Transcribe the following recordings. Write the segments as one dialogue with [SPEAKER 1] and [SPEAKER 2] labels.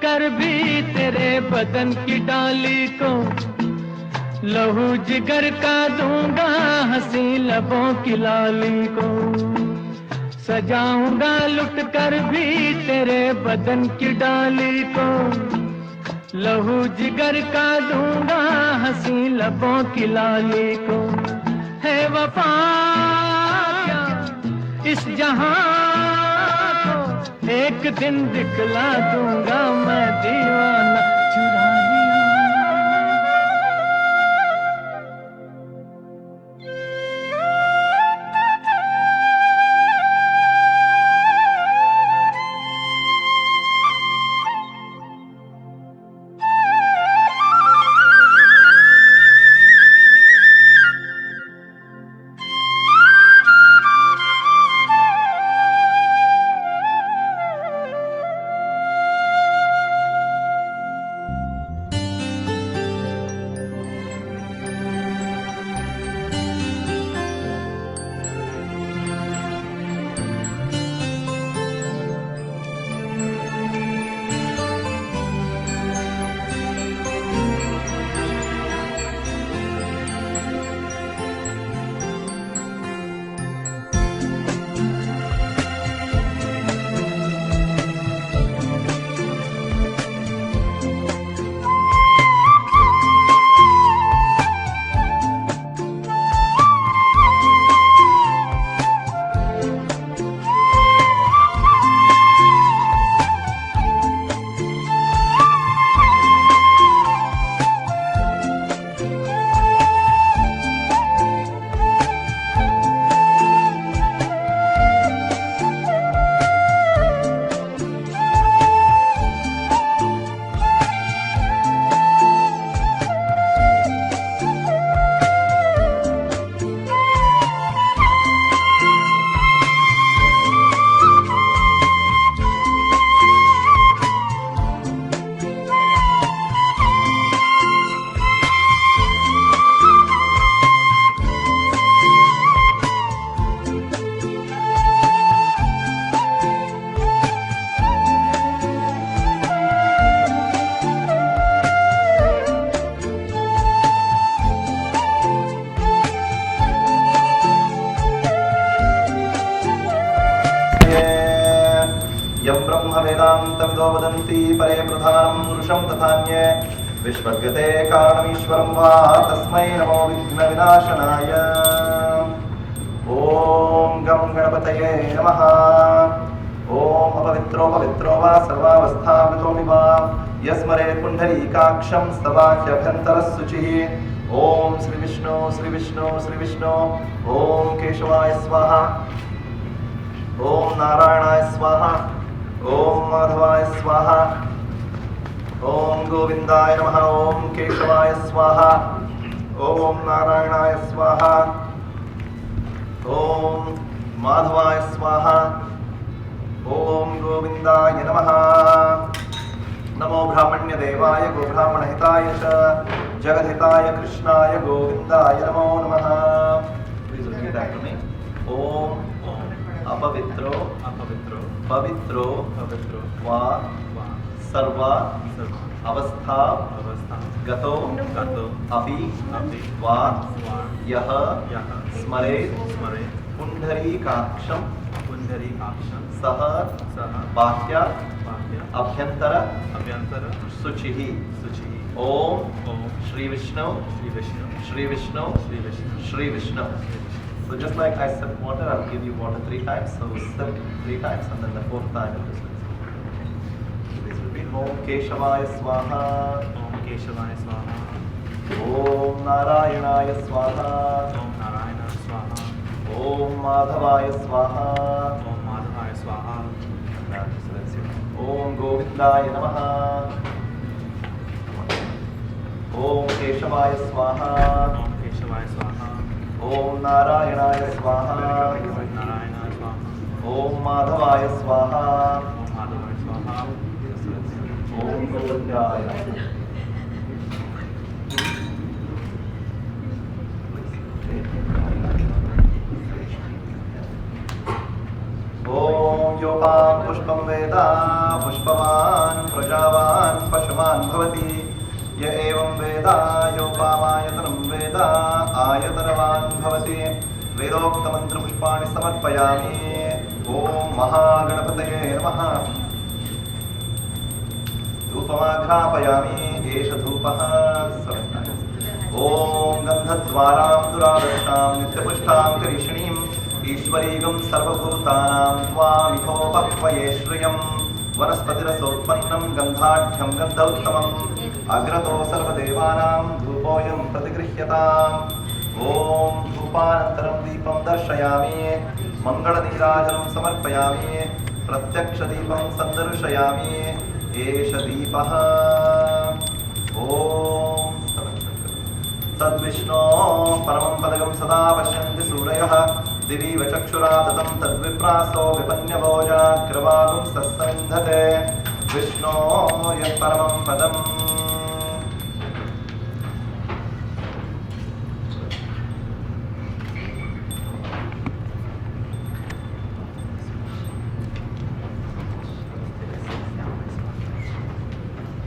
[SPEAKER 1] कर भी तेरे बदन की डाली को लहू जिगर का दूंगा हंसी लबों की लाली को। सजाऊंगा लुट कर भी तेरे बदन की डाली को लहू जिगर का दूंगा हंसी लबों की लाली को। है वफा क्या इस जहां को एक दिन दिखला दूंगा मैं दीवाना चुरा लिया।
[SPEAKER 2] वेदान्तविदो वदन्ति परे प्रधानं पुरुषं तथान्ये विश्वगते कारणमीश्वरं वा तस्मै नमो विघ्नविनाशनाय। ॐ गं गणपतये नमः। ॐ अपवित्रो पवित्रो वा सर्वावस्थावितो वा यस्मरे पुण्डरीकाक्षं स्तवाह्यभ्यन्तरशुचिः। ॐ श्रीविष्णु श्रीविष्णु श्रीविष्णु। ॐ केशवाय स्वाहा। ॐ नारायणाय स्वाहा। ॐ माधवाय स्वाहा। ॐ गोविन्दाय नमः। ॐ केशवाय स्वाहा। ॐ नारायणाय स्वाहा। ॐ माधवाय स्वाहा। ॐ गोविन्दाय नमः। नमो ब्राह्मण्यदेवाय गोब्राह्मणहिताय च जगद्हिताय कृष्णाय गोविन्दाय नमो नमः। Please repeat after me. ॐ अपवित्रो अपवित्रो पवित्रो पवित्रो वा सर्वा अवस्था अवस्था गतो गतो अपि अपि वा यः स्मरे स्मरे पुण्डरीकाक्षं पुण्डरीकाक्षं सह सह बाह्य बाह्य अभ्यंतर अभ्यंतर शुचिः शुचिः। ओम Shri Vishnu Shri Vishnu Shri Vishnu Shri Vishnu Shri Vishnu. So just like I said water, I'll give you water 3 times. So sip 3 times and then the 4th time it is. Please repeat. Om Keshavaya Swaha. Om Keshavaya Swaha. Om Narayanaya Swaha. Om Narayana Swaha. Om Madhavaya Swaha. Om Madhavaya Swaha. Om Govindaya Namaha. Om Keshavaya Swaha. Om Keshavaya Swaha. Om Narayana Swaha. Narayana Swaha. Om Madhavaya Swaha. Om Madhavaya Swaha. Om Govindaya. Om Yopam Pushpam Veda Pushpaman Prajava योपामायतनं वेद आयतनवान् भवति। वेदोक्तमन्त्रपुष्पाणि समर्पयामि। ॐ महागणपतये नमः। धूपमाघ्रापयामि। एष धूपः ॐ गन्धद्वारां दुरादर्शां नित्यपुष्टां करीषिणीम् ईश्वरीगं सर्वभूतानां त्वामिथोपक्वये श्रियं वनस्पतिरसोत्पन्नं गन्धाढ्यं गन्धोत्तमम् अग्रतो सर्वदेवानां धूपोऽयं प्रतिगृह्यताम्। ॐ धूपानन्तरं दीपं दर्शयामि। मङ्गलनीराजनं समर्पयामि। प्रत्यक्षदीपं सन्दर्शयामि। एष दीपः ॐ तद्विष्णो परमं पदकं सदा पश्यन्ति सूरयः दिवीव चक्षुराततं तद्विप्रासो विपन्यभोजाग्रवागुं सस्सविन्धते विष्णो यत्परमं पदम्।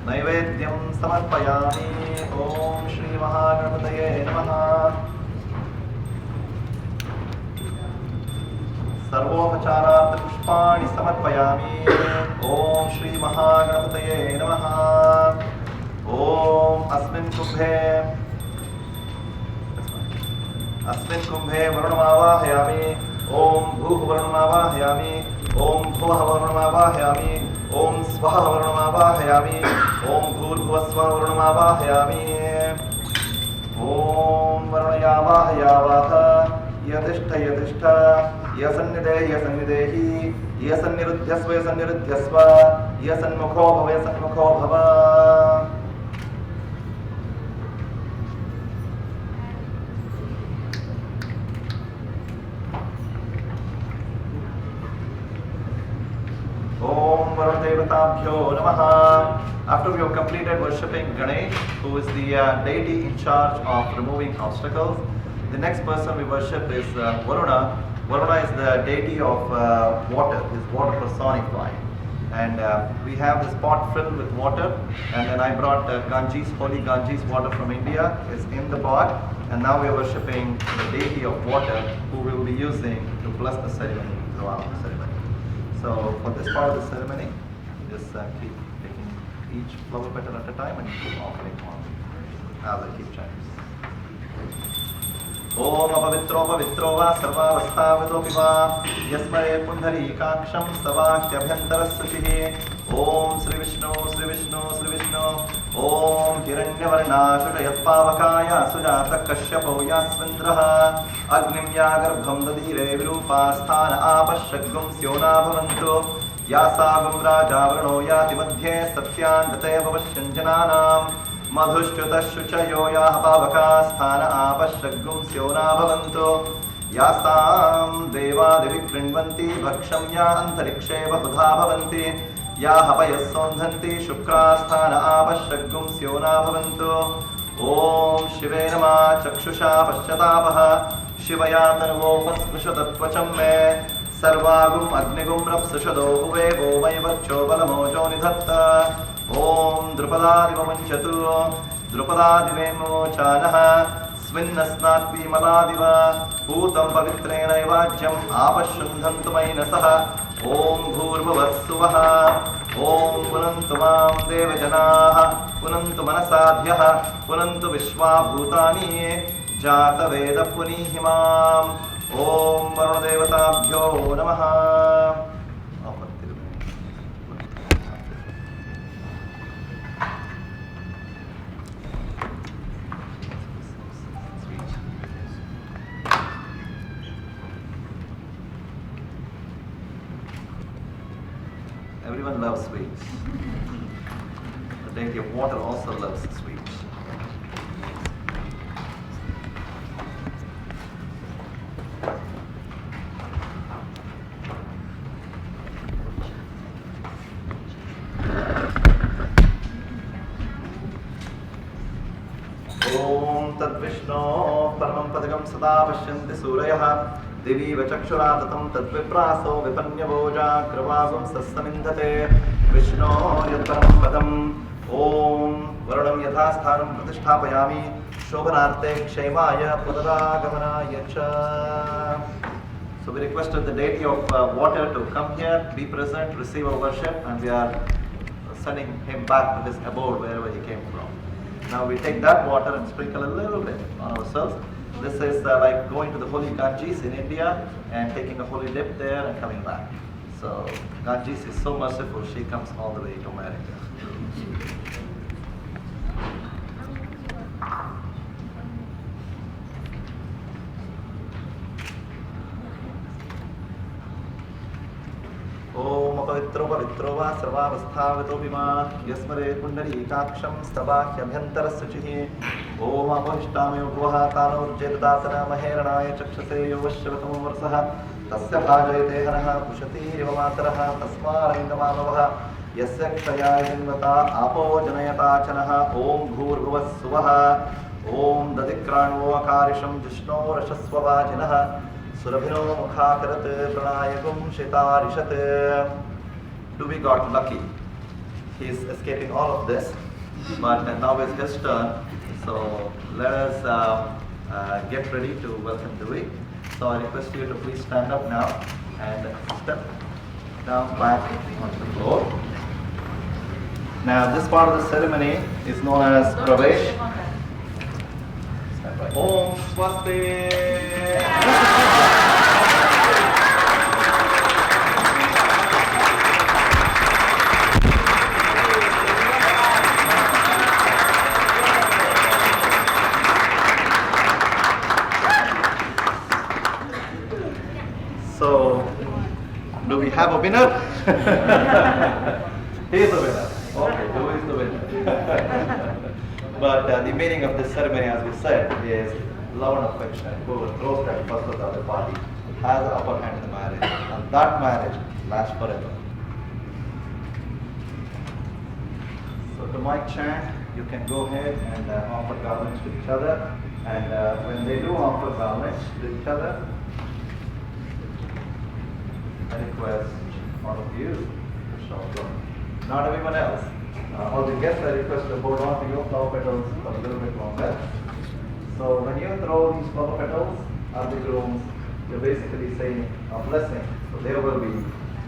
[SPEAKER 2] नैवेद्यं समर्पयामि। ॐ श्री महागणपतये नमः। सर्वोपचारार्थ पुष्पाणि समर्पयामि। ॐ श्री महागणपतये नमः। ॐ अस्मिन् कुम्भे वरुणमावाहयामि। ॐ भूः वरुणमावाहयामि। ॐ भुवः वरुणमावाहयामि। ॐ स्वः वरुणमावाहयामि। ॐ भूर्भुवस्वः वरुणमावाहयामि। ॐ वरुणयावाहयावाह यतिष्ठ यतिष्ठ यसन्निधेहि यसन्निधेहि यसन्निरुध्यस्व यसन्निरुध्यस्व यसन्मुखो भव यसन्मुखो भव। Om Varun Devatabhyo Namaha. After we have completed worshipping Ganesh, who is the deity in charge of removing obstacles, the next person we worship is Varuna. Varuna is the deity of water, is water personified. And we have this pot filled with water, and then I brought Ganges, holy Ganges water from India, is in the pot, and now we are worshipping the deity of water, who we will be using to bless the ceremony, throughout the ceremony. So for this part of the ceremony, just keep taking each flower petal at a time and keep offering on as I keep chanting. Om apavitro pavitro va sarvavasthavidopi va yasmare pundarikaksham savahyabhyantaras suchihi. Om Sri Vishnu Sri Vishnu Sri Vishnu. Om Hiranyavarna Shudayatpavakaya Sujata Kashyapo Yasvindraha Agnim Yagarbham Dadire Virupasthana Apashagum Syona Bhavantu Yasagum Raja Varno Yati Madhye Satyan Dateva Vashanjananam Madhushchutashuchayo Yahapavakasthana Apashagum Syona Bhavantu Yasam Deva Devi Krindvanti Bhaksham Ya Antarikshe Bahudha Bhavanti याहपयस्सोन्धन्ति शुक्रास्थान आपश्यग्गुं स्योना भवन्तु। ॐ शिवे नमः चक्षुषा पश्यतापः शिवया तनुवोपस्पृशतत्वचं मे सर्वागुम् अग्निगुं रप्सुषदो हुवे वो वै वर्चो बलमोजो निधत्त। ॐ द्रुपदादिवमुञ्चतु द्रुपदादिवेन्मोचानः स्विन्नस्नात्विमलादिव पूतं पवित्रेणैवाज्यम् आपश्रुन्धन्तु मैनसः। ॐ भूर्भुवस्सुवः। ॐ पुनन्तु मां देवजनाः पुनन्तु मनसाध्यः पुनन्तु विश्वाभूतानि जातवेदपुनीहि माम्। ॐ वरुणदेवताभ्यो नमः। Everyone loves sweets. The deity of water also loves sweets. Om Tad Vishnu Paramam Padakam Sada Pasyanti Surayah दिवीव चक्षुराततं तद्विप्रासो विपन्यभोजाग्रवागुं सस्समिन्धते विष्णो यत्परं पदम्। ॐ वरुणं यथास्थानं प्रतिष्ठापयामि शोभनार्थे क्षेमाय पुनरागमनाय च. So we requested the deity of water to come here, be present, receive our worship, and we are sending him back to his abode wherever he came from. Now we take that water and sprinkle a little bit on ourselves. This is like going to the holy Ganges in India and taking a holy dip there and coming back. So Ganges is so merciful, she comes all the way to America. ओम अपवित्रो पवित्रो वा सर्वावस्थागतो विमान यस्मरे पुण्डरीकाक्षं स्तवाह्यभ्यन्तरस्य चिः. ओम अपविष्टामयो भुवः तानोर्जेददातना महेरणाय चक्षसे यो वश्यवतमो वर्षः तस्य भाजयते हनः पुषतीरिव मातरः तस्मारङ्गमानवः यस्य क्षयाय जन्मता आपो जनयता चनः. ओम भूर्भुवः सुवः ओम दधिक्राण्वो अकारिषं जिष्णोरशस्ववाजिनः सुरभिनो मुखाकरत प्रणायकुं शितारिषत्. Do we got lucky? He is escaping all of this, but now is his turn. So let us get ready to welcome DeWitt. So I request you to please stand up now and step down back onto the floor. Now this part of the ceremony is known as Pravesh. Om Swasti. So, do we have a winner? He is the winner. Okay, who is the winner? But the meaning of this ceremony, as we said, is love and affection. Whoever throws that first of the other party has the upper hand in the marriage, and that marriage lasts forever. So to my chant, you can go ahead and offer garlands to each other, and when they do offer garlands to each other, I request all of you to show up. Not everyone else. All the guests, I request to hold on to your flower petals for a little bit longer. So when you throw these flower petals at the grooms, you're basically saying a blessing for their well-being,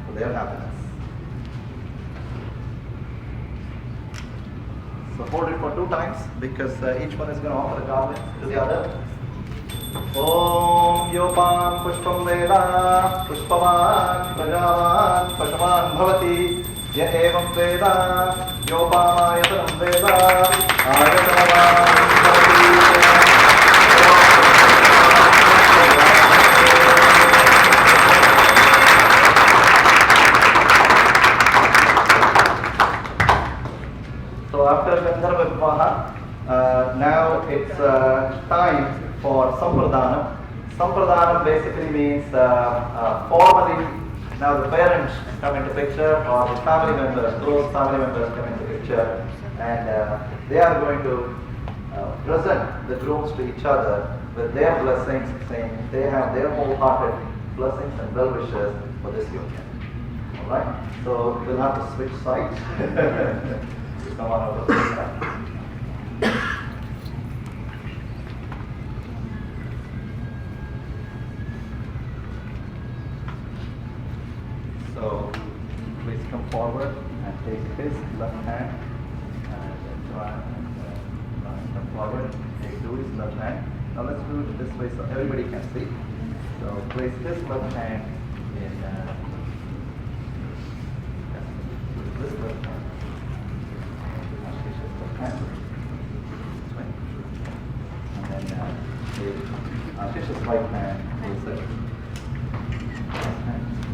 [SPEAKER 2] for their happiness. So hold it for 2 times because each one is going to offer a garland to the other. Om Yopam Pushpam Veda Pushpavan Prajavan Pashavan Bhavati Ya Evam Veda Yopamayatanam Veda Ayatanavan Bhavati. So after Gandharva Vivaha, now it's time for Sampradhanam. Sampradhanam basically means formally, now the parents come into picture or the family members, close family members come into picture, and they are going to present the grooms to each other with their blessings, saying they have their wholehearted blessings and well wishes for this union. Alright? So we'll have to switch sides. Come on over to the side. So please come forward and take his left hand and try and come forward. Take his left hand. Now let's do it this way so everybody can see. So place his left hand in this left hand. Ashish's left hand. And then take Ashish's right hand. Place it.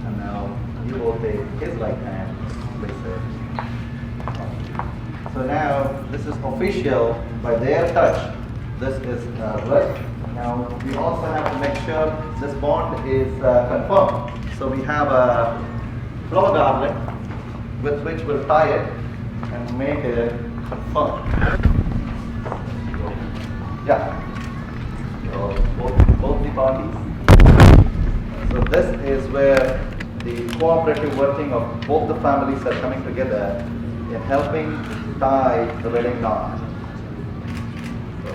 [SPEAKER 2] And now you will take his right hand, place it. So now this is official by their touch. This is right. Now we also have to make sure this bond is confirmed. So we have a flower garland with which we'll tie it and make it confirmed. Yeah. So both the parties. So this is where the cooperative working of both the families are coming together in helping tie the wedding knot. So,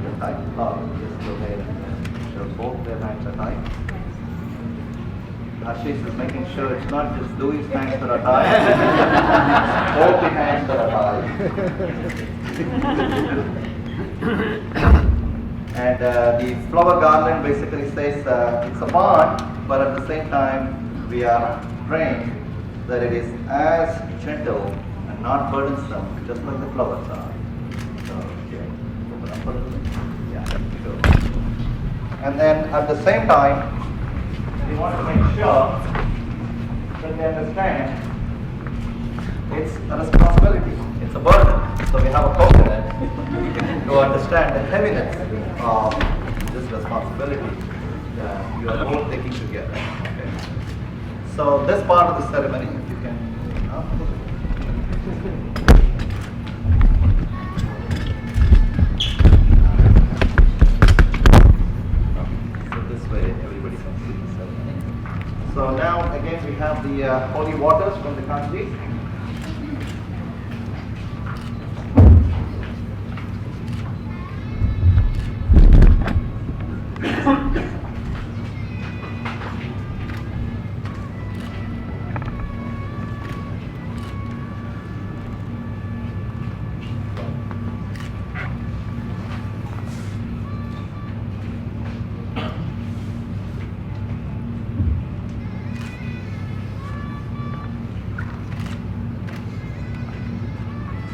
[SPEAKER 2] the tie knot, just go ahead and show both their hands are tied. Ashish is making sure it's not just Louis' hands that are tied, both the hands that are tied. And the flower garland basically says it's a bond, but at the same time we are praying that it is as gentle and not burdensome, just like the flowers are. So, okay, open up a little bit. Yeah, so. And then at the same time, we want to make sure that they understand it's a responsibility, it's a burden. So we have a coconut to understand the heaviness of this responsibility that you are both taking together. Okay. So this part of the ceremony, if you can. So this way everybody can see the ceremony. So now again we have the holy waters from the country.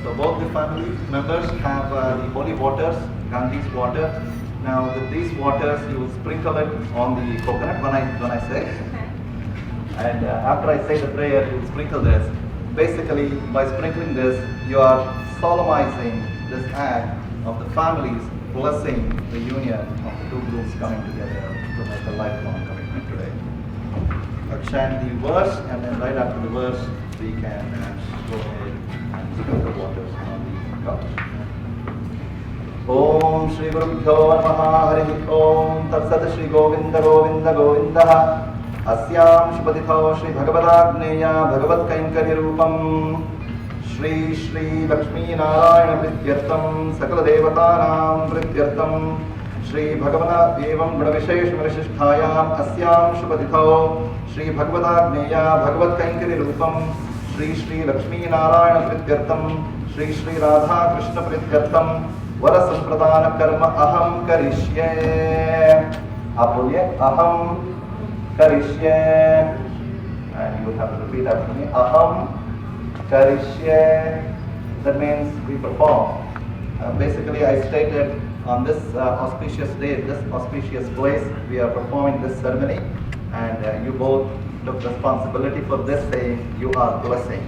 [SPEAKER 2] So both the family members have the holy waters, Gandhi's water. Now with these waters, you will sprinkle it on the coconut when I say. And after I say the prayer, you will sprinkle this. Basically, by sprinkling this, you are solemnizing this act of the families blessing the union of the two groups coming together to make a lifelong commitment today. I'll chant the verse, and then right after the verse, we can go ahead and sprinkle the waters on the couch. Om Shri Gurubhyo Namaha Harihi Om Tat Sat Shri Govinda Govinda Govinda Asyam Shubhatitho Shri Bhagavadagneya Bhagavad Kainkari Rupam Shri Shri Lakshmi Narayana Prityartam Sakala Devatanam Prityartam Shri Bhagavana Evam Gunavishesh Varishishthayam Asyam Shubhatitho Shri Bhagavadagneya Bhagavad Kainkari Rupam Shri Shri Lakshmi Narayana Prityartam Shri Shri Radha Krishna Prityartam Vara Sampradana Karma Aham Karishye. आप बोलिए Aham Karishye. And you have to repeat after me. Aham Karishye. That means we perform. Basically, I stated on this auspicious day, this auspicious place, we are performing this ceremony. And you both took responsibility for this, saying you are blessing.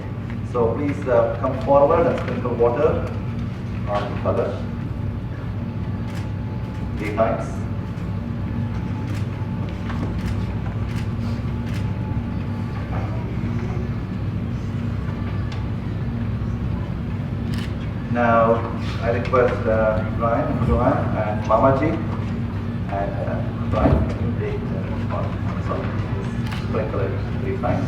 [SPEAKER 2] So please come forward and sprinkle water on the colors. 3 times. Now I request Brian and Joanne and Mamaji and Brian, can you take the responsibility? Sprinkle it 3 times.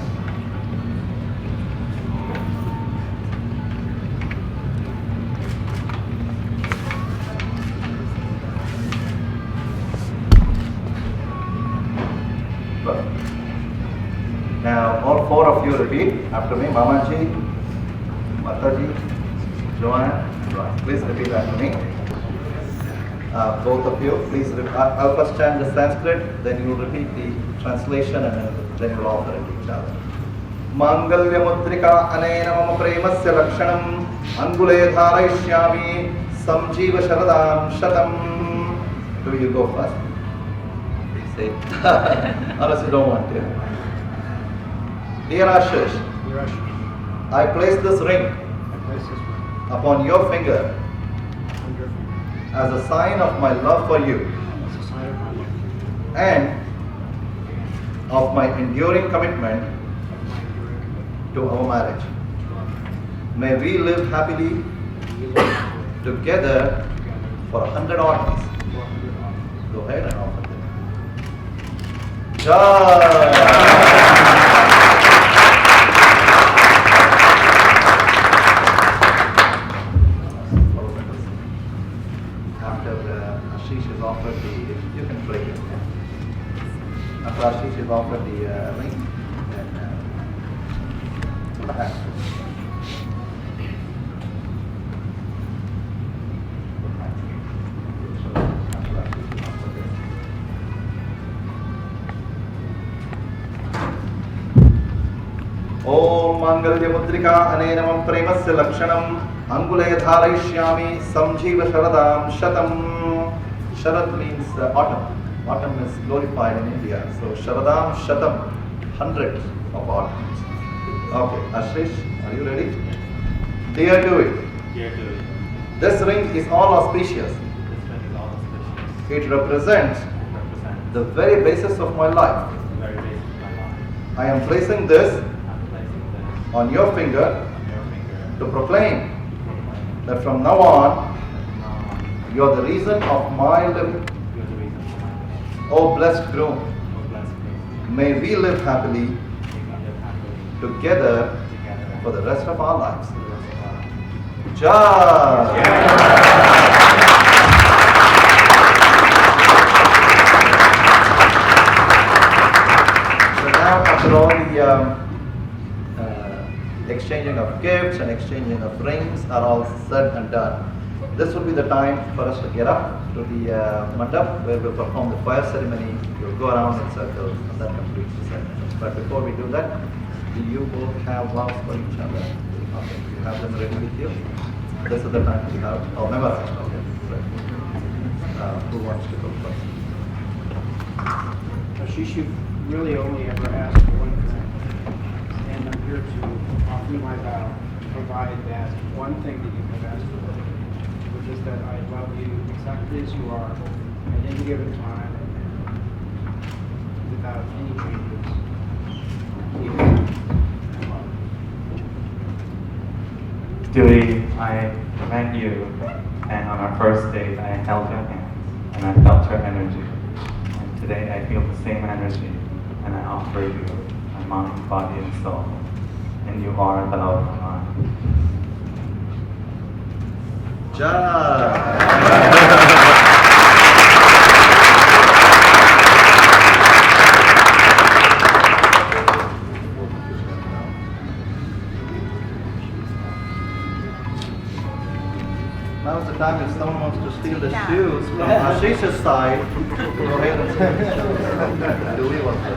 [SPEAKER 2] Now all 4 of you repeat after me. Mamaji, Mataji, Joanne, and Brian. Please repeat after me. Both of you, please. I'll first chant the Sanskrit, then you will repeat the translation, and then you'll offer it to each other. Mangalya Mutrika Anena Mama Premasya Lakshanam Angule Dharayishyami Samjiva Sharadam Shatam. Do you go first? Please say. Unless you don't want to. Dear Ashish, I place this ring upon your finger as a sign of my love for you and of my enduring commitment to our marriage. May we live happily together for 100 orgies. Go ahead and offer them. Jai! after Ashish is offered the, you can break it. Yeah. After Ashish is offered the ring, then put a hand. ओम मांगल्य मुद्रिका अनेनमं प्रेमस्य लक्षणम् अंगुले धारयिष्यामि संजीव शरदां शतम. Sharad means autumn. Autumn is glorified in India. So Sharadam Shatam, 100 of autumns. Okay, Ashish, are you ready? Dear DeWitt.
[SPEAKER 3] Dear DeWitt.
[SPEAKER 2] This ring is all auspicious.
[SPEAKER 3] This ring is all auspicious.
[SPEAKER 2] It represents the very basis of my life.
[SPEAKER 3] The very basis of my life.
[SPEAKER 2] I am placing this
[SPEAKER 3] I'm placing this
[SPEAKER 2] on your finger
[SPEAKER 3] on your finger
[SPEAKER 2] to proclaim
[SPEAKER 3] proclaim
[SPEAKER 2] that from now on
[SPEAKER 3] that from now on
[SPEAKER 2] you are the reason of my living.
[SPEAKER 3] you are the reason for my life.
[SPEAKER 2] Oh blessed groom,
[SPEAKER 3] Oh blessed grace.
[SPEAKER 2] may we live happily
[SPEAKER 3] May we live happily
[SPEAKER 2] together
[SPEAKER 3] together
[SPEAKER 2] for the rest of our lives.
[SPEAKER 3] for the rest of our lives.
[SPEAKER 2] Jai! So now after all the exchanging of gifts and exchanging of rings are all said and done, this will be the time for us to get up to the mandap where we'll perform the fire ceremony. We'll go around in circles and that completes the ceremony. But before we do that, do you both have vows for each other? Okay, you have them ready with you? This is the time to have, oh, memorize. Okay, right. Who wants to go first?
[SPEAKER 4] Ashish, you really only ever asked for one thing, and I'm here to offer you my vow to provide that one thing that you have asked for, which is that I love you exactly as you are at any given time, without any changes.
[SPEAKER 3] Dewey, I met you, and on our first date, I held your hands, and I felt your energy. And today, I feel the same energy, and I offer you my mind, body, and soul. And you are the love of my life.
[SPEAKER 2] Now is the time if someone wants to steal the shoes from Ashish's side, go ahead and steal. Do we want to?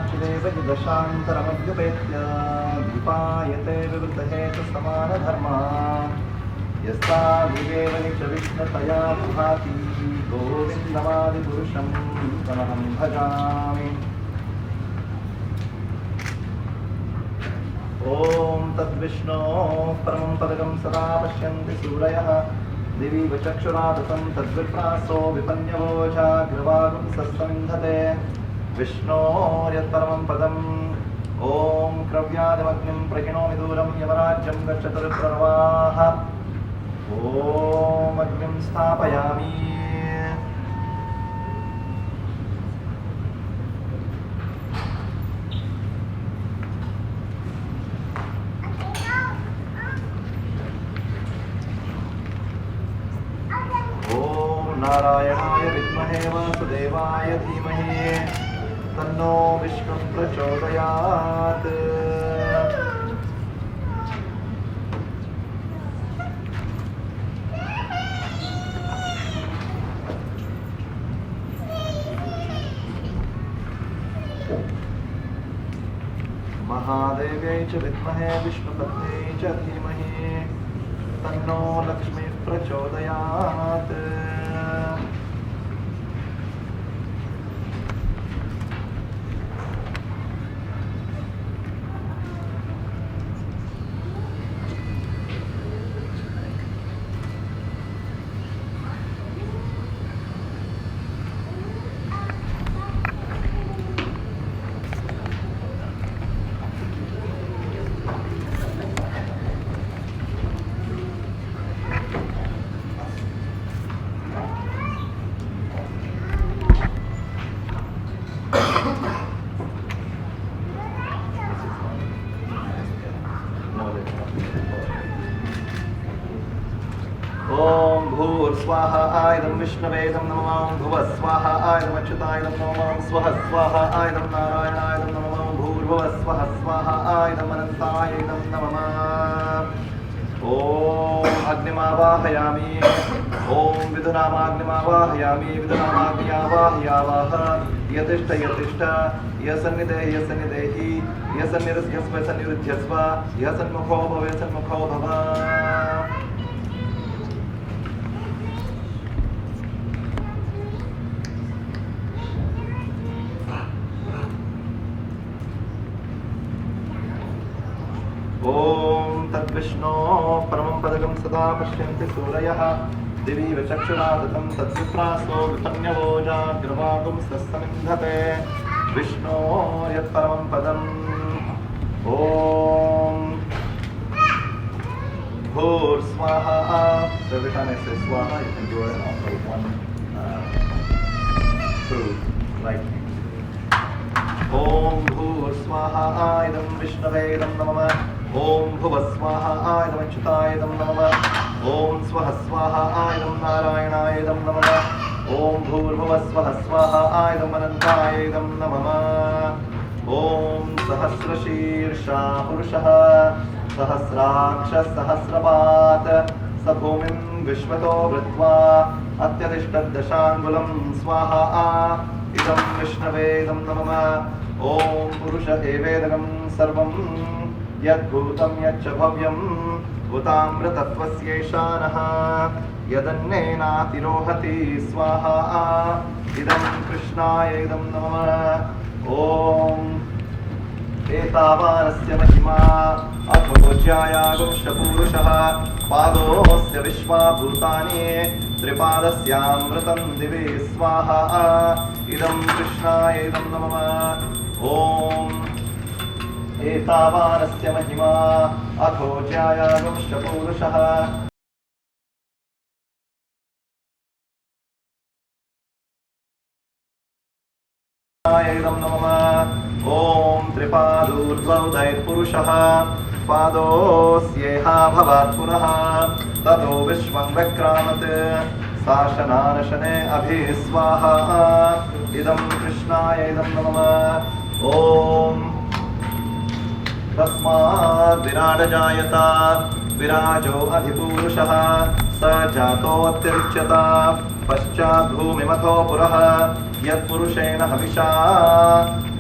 [SPEAKER 2] साक्षिदेव हि दशान्तरमभ्युपेत्य दीपायते विवृतहेतुसमानधर्मा यस्तादिवेव निचविष्णतया भाति गोविन्दमादिपुरुषं तमहं भजामि। ॐ तद्विष्णो परमं पदकं सदा पश्यन्ति सूरयः दिवि वचक्षुरादतं तद्विप्रासो विपन्यवोजाग्रवागुं सस्तमिन्धते विष्णोर्यत्परमं पदम् ॐ क्रव्यादिमग्निं प्रहिणोमि दूरं यमराज्यं गच्छतुर्प्रवाह ॐ अग्निं स्थापयामि। नारायणाय विद्महे वासुदेवाय धीमहि तन्नो विष्णुः प्रचोदयात्। महादेव्यै च विद्महे विष्णुपत्न्यै च धीमहि तन्नो लक्ष्मीः प्रचोदयात्। ॐ भूर्स्वाहा आयदं विष्णवेदं नमः भुवः स्वाहा आयदम् अच्युतायदं नमः स्वः स्वाहा आयदं नारायणायदं नमः भूर्भुवः स्वः स्वाहा आयदम् अनन्तायदं नमः। ॐ अग्निमावाहयामि ॐ विदुनामाग्निमावाहयामि विदुनामाग्नियावाहयावाह यतिष्ठ यतिष्ठ यसन्निधेहि यसन्निधेहि यसन्निरुध्यस्व यसन्निरुध्यस्व यसन्मुखो भव यसन्मुखो भव। ॐ तद्विष्णो परमं पदकं सदा पश्यन्ति सूरयः दिवि वचक्षुरादतं तद्विप्रासो विपन्यवोजाग्रवागुं सस्तमिन्धते विष्णोर्यत्परमं पदम् ॐ भूर्स्वाहा। So every time I say swaha, you can do it also with one through lightning. ॐ भूर्स्वाहा इदं विष्णवेदं नमः ॐ भुवः स्वाहा इदम् अच्युतायदं नमः ॐ स्वः स्वाहा इदं नारायणायदं नमः ॐ भूर्भुवः स्वः स्वाहा इदम् अनन्तायदं नमः। ॐ सहस्रशीर्षा पुरुषः सहस्राक्षः सहस्रपात् स भूमिं विश्वतो वृत्वा अत्यतिष्ठद्दशाङ्गुलं स्वाहा इदं विष्णवेदं नमः। ॐ पुरुष एवेदकं सर्वं यद्भूतं यच्च भव्यं भूतामृतत्वस्यैशानः यदन्नेनातिरोहति स्वाहा इदं कृष्णाय इदं नमः। ॐ एतावानस्य महिमा अथोज्यायागुंशपूरुषः पादोऽस्य विश्वाभूतानि त्रिपादस्यामृतं दिवि स्वाहा इदं कृष्णाय इदं नमः। ॐ एतावानस्य महिमा अथोज्यायागुंशपूरुषः इदं नमः। ॐ त्रिपादूर्ध्वौदैर्पुरुषः पादोऽस्येहा भवात् पुनः ततो विश्वं व्यक्रामत् शासनानशने अभिस्वाहा इदं कृष्णाय इदं नमः। ॐ तस्माद् विराड जायता विराजो अधिपुरुषः स जातोऽत्युच्यत पश्चाद्भूमिमथो पुरः यत्पुरुषेण हविषा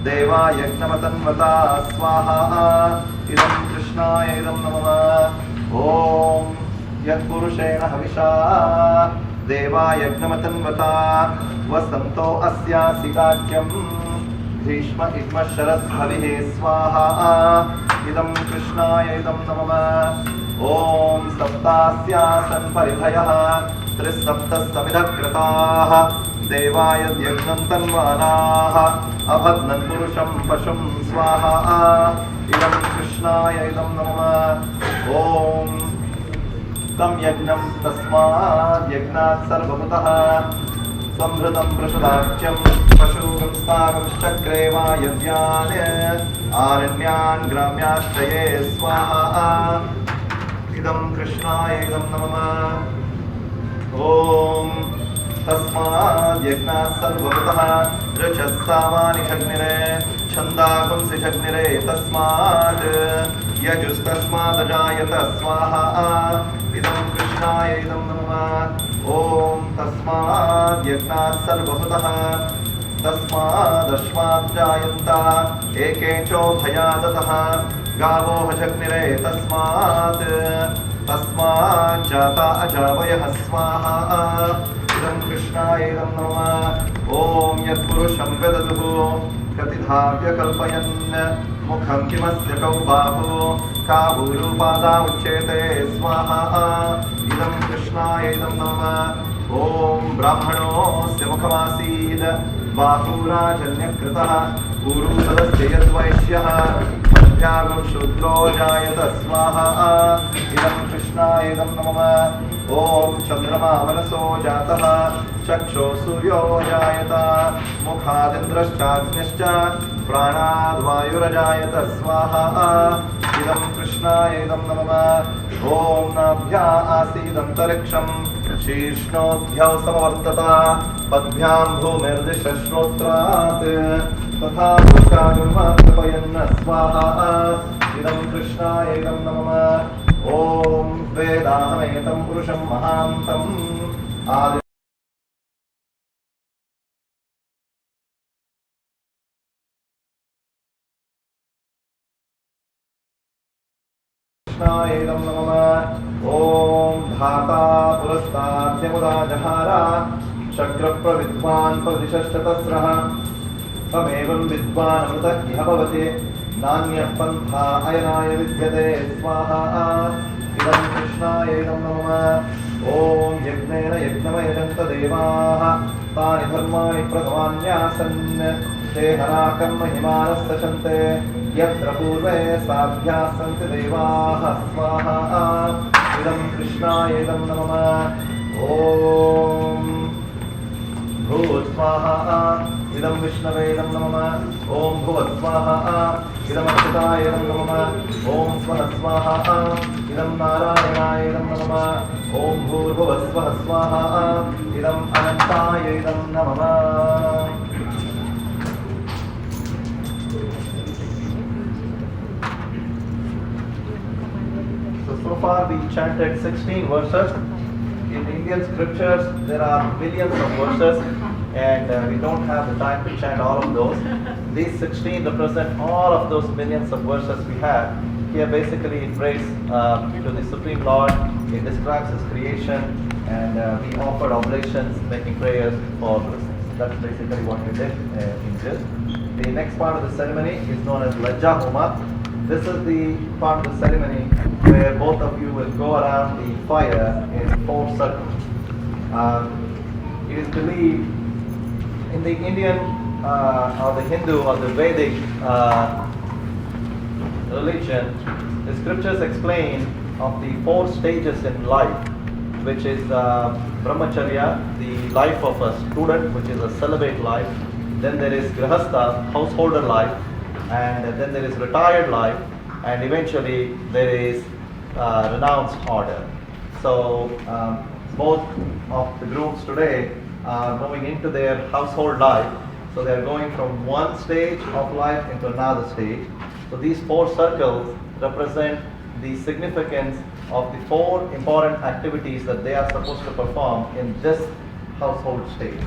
[SPEAKER 2] देवा यज्ञमतन्वता स्वाहा इदं कृष्णाय इदं नमः ॐ यत्पुरुषेण हविषा देवा यज्ञमतन्वता वसन्तो अस्यासि राज्यं भीष्म इद्म शरद्भविः स्वाहा इदं कृष्णाय इदं नमः ॐ सप्तास्यासन् परिधयः त्रिसप्तसमिधकृताः देवा यद्यज्ञं तन्वानाः अभग्नन् पुरुषं पशुं स्वाहा इदं कृष्णाय इदं नमः ॐ तं यज्ञं तस्माद् यज्ञात् सर्वभूतः संहृतं पृषदाख्यं पशूंस्तागंश्चक्रे वा यज्ञान् आरण्यान् ग्राम्याश्रये स्वाहा इदं कृष्णाय इदं नमः ॐ तस्माद् यज्ञात् सर्वभूतः ऋचः सामानिषग्निरे छन्दागुंसिषग्निरे तस्मात् यजुस्तस्मादजायत स्वाहा इदं कृष्णाय इदं नमः ॐ तस्माद् यज्ञात् सर्वभूतः तस्मादश्वात् जायन्त एके चोभयादतः गावो हजग्निरे तस्मात् जाता अजावयः स्वाहा इदं कृष्णाय इदं नमः ॐ यत्पुरुषं वेददुः प्रतिधा व्यकल्पयन् मुखं किमस्य कौ बाहु काबूरुपादा उच्यते स्वाहा इदं कृष्णाय इदं नमः ॐ ब्राह्मणोऽस्य मुखमासीद् बाहुराजन्यकृतः ऊरुसदस्य यद्वैश्यः मध्यागं शूद्रो जायत स्वाहा इदं कृष्णाय इदं नमः ॐ चन्द्रमा मनसो जातः चक्षो सूर्यो जायत मुखादिन्द्रश्चाग्निश्च प्राणाद्वायुरजायत स्वाहा इदं कृष्णाय इदं नमः ॐ नाभ्या आसीदन्तरिक्षं शीर्ष्णोऽध्यौ समवर्तत पद्भ्यां भूमिर्दिशश्रोत्रात् तथा लोकागुर्वाकपयन्न स्वाहा इदं कृष्णाय इदं नमः ॐ वेदाहमेतं पुरुषं महान्तम् आदि कृष्णाय इदं नमः ॐ धाता पुरस्ताद्यमुदा जहारा शक्रप्रविद्वान् प्रदिशश्चतस्रः तमेवं विद्वान् अमृतः इह भवति नान्यः पन्था अयनाय विद्यते स्वाहा इदं कृष्णाय इदं नमः ॐ यज्ञेन यज्ञमयजन्त देवाः तानि धर्माणि प्रथमान्यासन् ते हराकं महिमानः सचन्ते यत्र पूर्वे साभ्याः सन्ति देवाः स्वाहा इदं कृष्णाय इदं नमः ॐ भूस्वाहा इदं विष्णवे इदं नमः ॐ भुवस्वाहा इदमच्युताय इदं नमः ॐ स्वः स्वाहा इदं नारायणाय इदं नमः ॐ भूर्भुवस्वः स्वाहा इदम् अनन्ताय इदं नमः So far we chanted 16 verses. In Indian scriptures there are millions of verses and we don't have the time to chant all of those. These 16 represent all of those millions of verses we have. Here basically it prays to the Supreme Lord, it describes His creation and we offered oblations making prayers for blessings. That's basically what we did in this. The next part of the ceremony is known as Lajja Homa. This is the part of the ceremony where both of you will go around the fire in 4 circles. It is believed in the Indian or the Hindu or the Vedic religion, the scriptures explain of the 4 stages in life, which is brahmacharya, the life of a student, which is a celibate life. Then there is grihastha, householder life. And then there is retired life, and eventually there is renounced order. So both of the groups today are moving into their household life. So they are going from one stage of life into another stage. So these 4 circles represent the significance of the 4 important activities that they are supposed to perform in this household state.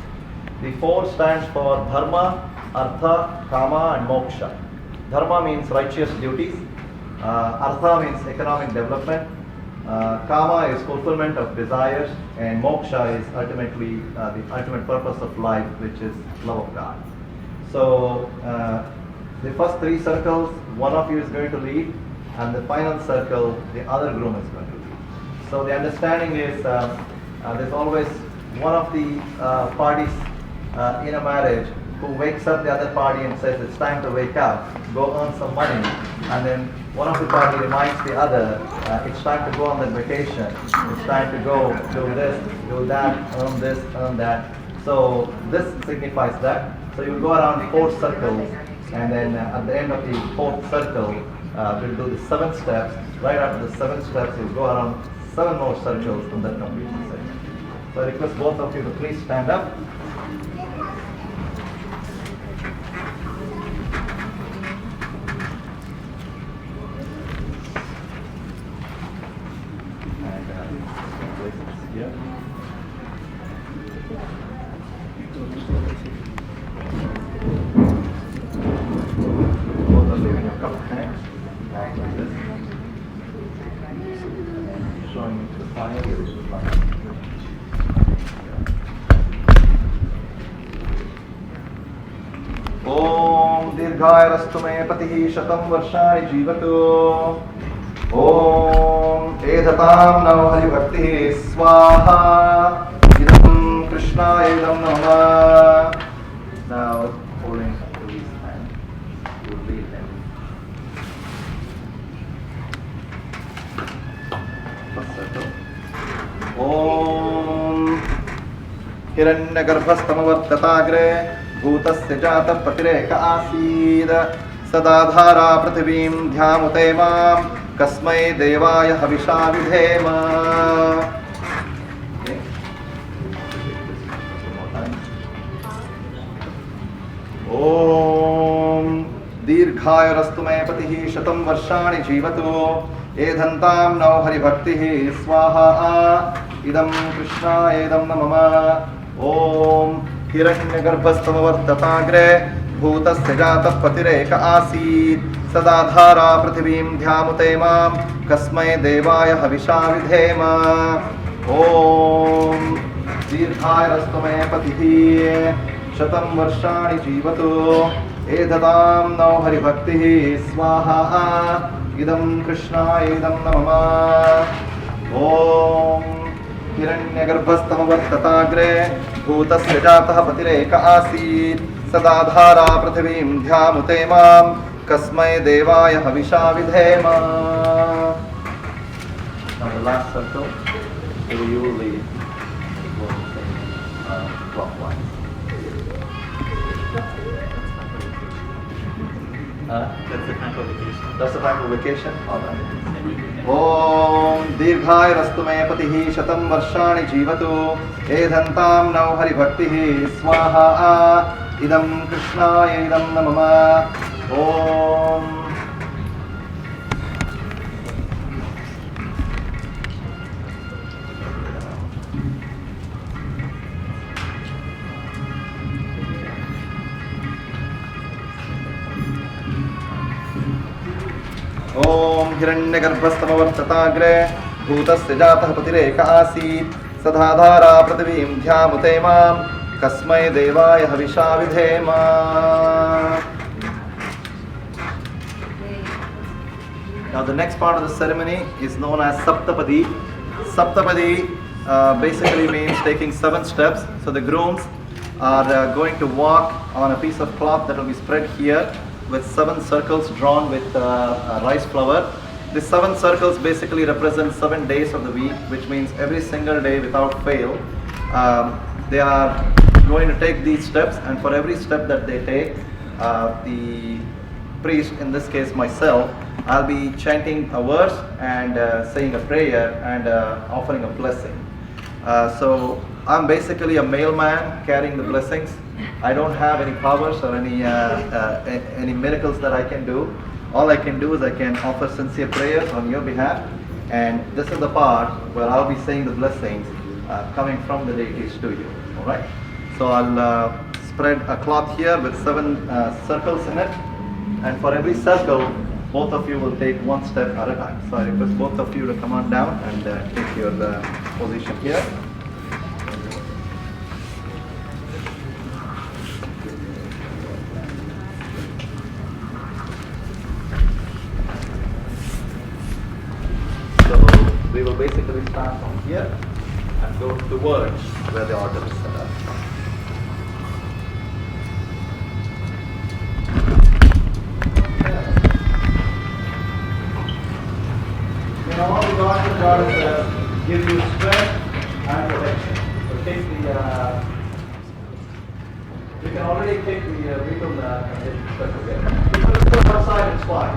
[SPEAKER 2] The 4 stands for Dharma, Artha, Kama and Moksha. Dharma means righteous duties, Artha means economic development, Kama is fulfillment of desires, and Moksha is ultimately the ultimate purpose of life, which is love of God. So the first 3 circles, one of you is going to lead, and the final circle, the other groom is going to lead. So the understanding is there's always one of the parties in a marriage who wakes up the other party and says it's time to wake up, go earn some money, and then one of the party reminds the other it's time to go on that vacation, it's time to go do this, do that, earn this, earn that. So this signifies that. So you will go around 4 circles, and then at the end of the 4th circle we'll do the 7 steps. Right after the 7 steps you'll go around 7 more circles, and that completes the segment. So I request both of you to please stand up. दीर्घायरस्तु मे पतिः शतं वर्षाणि जीवतु ॐ एधतां नव हरिभक्तिः स्वाहा इदं कृष्णाय इदं नमः. Now holding his hand, you lead him. First circle. ॐ हिरण्यगर्भस्तमवर्तताग्रे भूतस्य जातः पतिरेक आसीत् सदाधारा पृथिवीं ध्यामुते मां कस्मै देवाय हविषा विधेम. ॐ दीर्घायुरस्तु मे पतिः शतं वर्षाणि जीवतु एधन्तां नौ हरिभक्तिः स्वाहा इदं कृष्णाय इदं नमः. ॐ हिरण्यगर्भस्तमवर्तताग्रे भूतस्य जातः पतिरेक आसीत् सदाधारा पृथिवीं ध्यामुते मां कस्मै देवाय हविषा विधेम. ॐ दीर्घायुरस्तु मे पतिः शतं वर्षाणि जीवतु एधतां नौ हरिभक्तिः स्वाहा इदं कृष्णाय इदं नमः. ॐ हिरण्यगर्भस्तमवर्तताग्रे भूतस्य जातः पतिरेक आसीत् सदाधारा पृथिवीं ध्यामुते मां कस्मै देवाय हविषा विधेम. Now the last circle, you lead clockwise.
[SPEAKER 3] That's the time for vacation.
[SPEAKER 2] That's the time for vacation? All right. ॐ दीर्घायुरस्तु मे पतिः शतं वर्षाणि जीवतु एधन्तां नौ हरिभक्तिः स्वाहा इदं कृष्णाय इदं नमः. ॐ ॐ हिरण्यगर्भस्तमवर्तताग्रे भूतस्य जातः पतिरेक आसीत् सदाधारा पृथिवीं ध्यामुते मां कस्मै देवाय हविषा विधेम. Now the next part of the ceremony is known as Saptapadi. Saptapadi basically means taking 7 steps. So the grooms are going to walk on a piece of cloth that will be spread here with 7 circles drawn with rice flour. The 7 circles basically represent 7 days of the week, which means every single day without fail they are going to take these steps, and for every step that they take, the priest, in this case myself, I'll be chanting a verse and saying a prayer and offering a blessing. So I'm basically a mailman carrying the blessings. I don't have any powers or any miracles that I can do. All I can do is I can offer sincere prayers on your behalf, And this is the part where I'll be saying the blessings coming from the deities to you. All right? So I'll spread a cloth here with 7 circles in it, and for every circle, both of you will take one step at a time. So I request both of you to come on down and take your position here. So we will basically start from here and go towards where the altar is set up. May all the gods and goddesses give you strength and protection. So take the, you can already take the beetle stuff again. You put it outside, it's fine.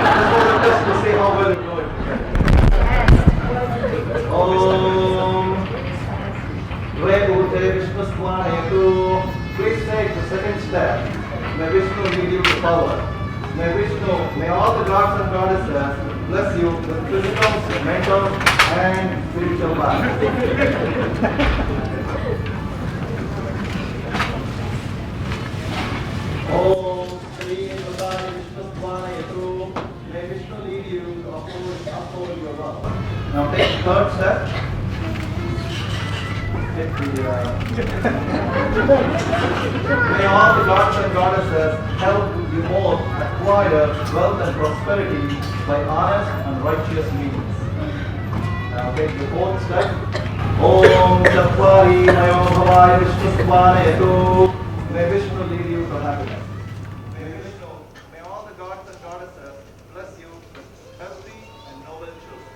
[SPEAKER 2] Just for the test to see how well it's going. Please take the second step. May Vishnu give you the power. May Vishnu, may all the gods and goddesses bless you with physical, mental, and spiritual balance. Om Shri Vishnu Vishnu. May Vishnu lead you to uphold your love. Now take the third step. Take the, may all the gods and goddesses help you both acquire wealth and prosperity by honest and righteous means. Now take the fourth step. Om Chatvari Mayo Bhavaya Vishnu Svanayatu. May Vishnu lead you to happiness. May all the gods and goddesses bless you with healthy and noble children.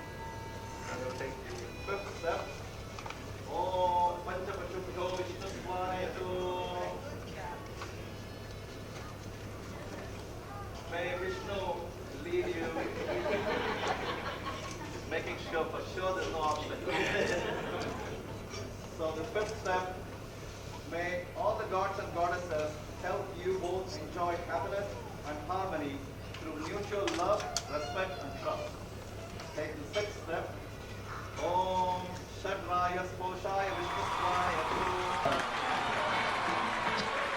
[SPEAKER 2] And you'll take the fifth step. Om Panchapachubhyo Vishnu Svanayatu. May Vishnu lead you, making sure for sure there's no obstacle. So the fifth step, may all the gods and goddesses help you both enjoy happiness and harmony through mutual love, respect, and trust. Take the sixth step. Om Shadraya Sposhaya Vishnu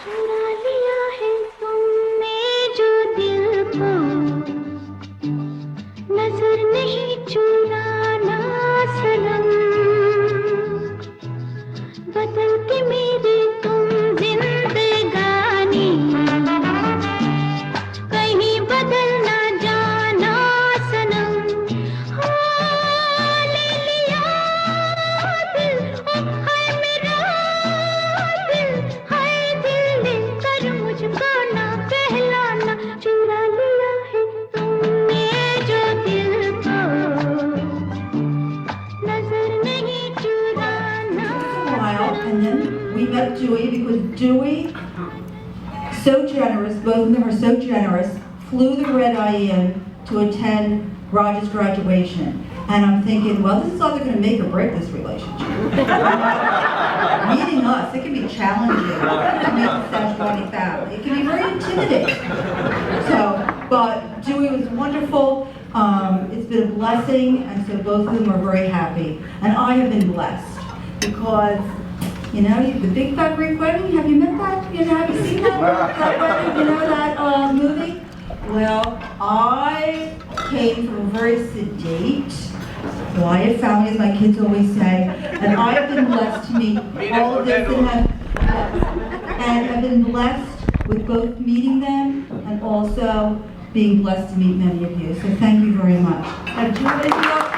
[SPEAKER 5] चुरा लिया है तुमने जो दिल को नजर नहीं चुराना सनम बदल के मेरी तुम जिंदगानी कहीं बदल ना जाना सनम हाँ ले लिया दिल हाय मेरा दिल हाय दिल लेकर मुझको ना पहलाना चुरा लिया है तुमने जो दिल को नजर नहीं चुराना
[SPEAKER 6] While, and then we met Dewey because Dewey, so generous, both of them are so generous, flew the red eye in to attend Roger's graduation. And I'm thinking, well, this is either going to make or break this relationship. Meeting us, it can be challenging to meet the Sashwani family. It can be very intimidating. So, but Dewey was wonderful. It's been a blessing, and so both of them are very happy. And I have been blessed because, you know, the Big Fat Greek Wedding, have you met that? You know, have you seen that wedding? You know that movie? Well, I came from a very sedate, quiet family, as my kids always say, and I've been blessed to meet all of this and have been blessed with both meeting them and also being blessed to meet many of you. So thank you very much. Now, do you have anything else?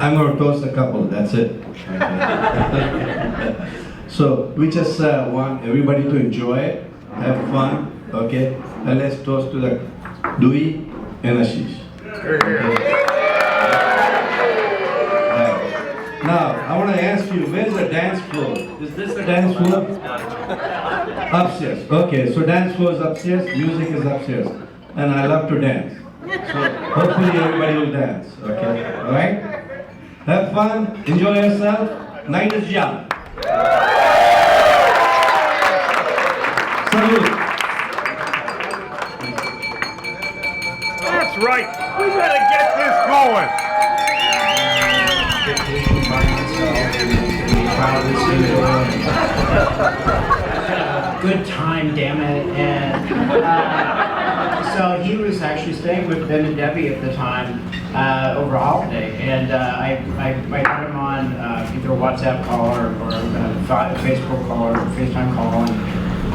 [SPEAKER 7] I'm going to toast a couple, that's it. So we just want everybody to enjoy it, have fun, okay? And let's toast to the Dewey and Ashish. Okay. Now, I want to ask you, where's the dance floor? Is this the dance floor? Upstairs. Okay, so dance floor is upstairs, music is upstairs. And I love to dance. So hopefully everybody will dance, okay? All right? Have fun, enjoy yourself, Night is young. Salute.
[SPEAKER 8] That's right. We better get this going.
[SPEAKER 4] Good time, damn it. And so he was actually staying with Ben and Debbie at the time over a holiday, and I got him on either a WhatsApp call or a Facebook call or a FaceTime call,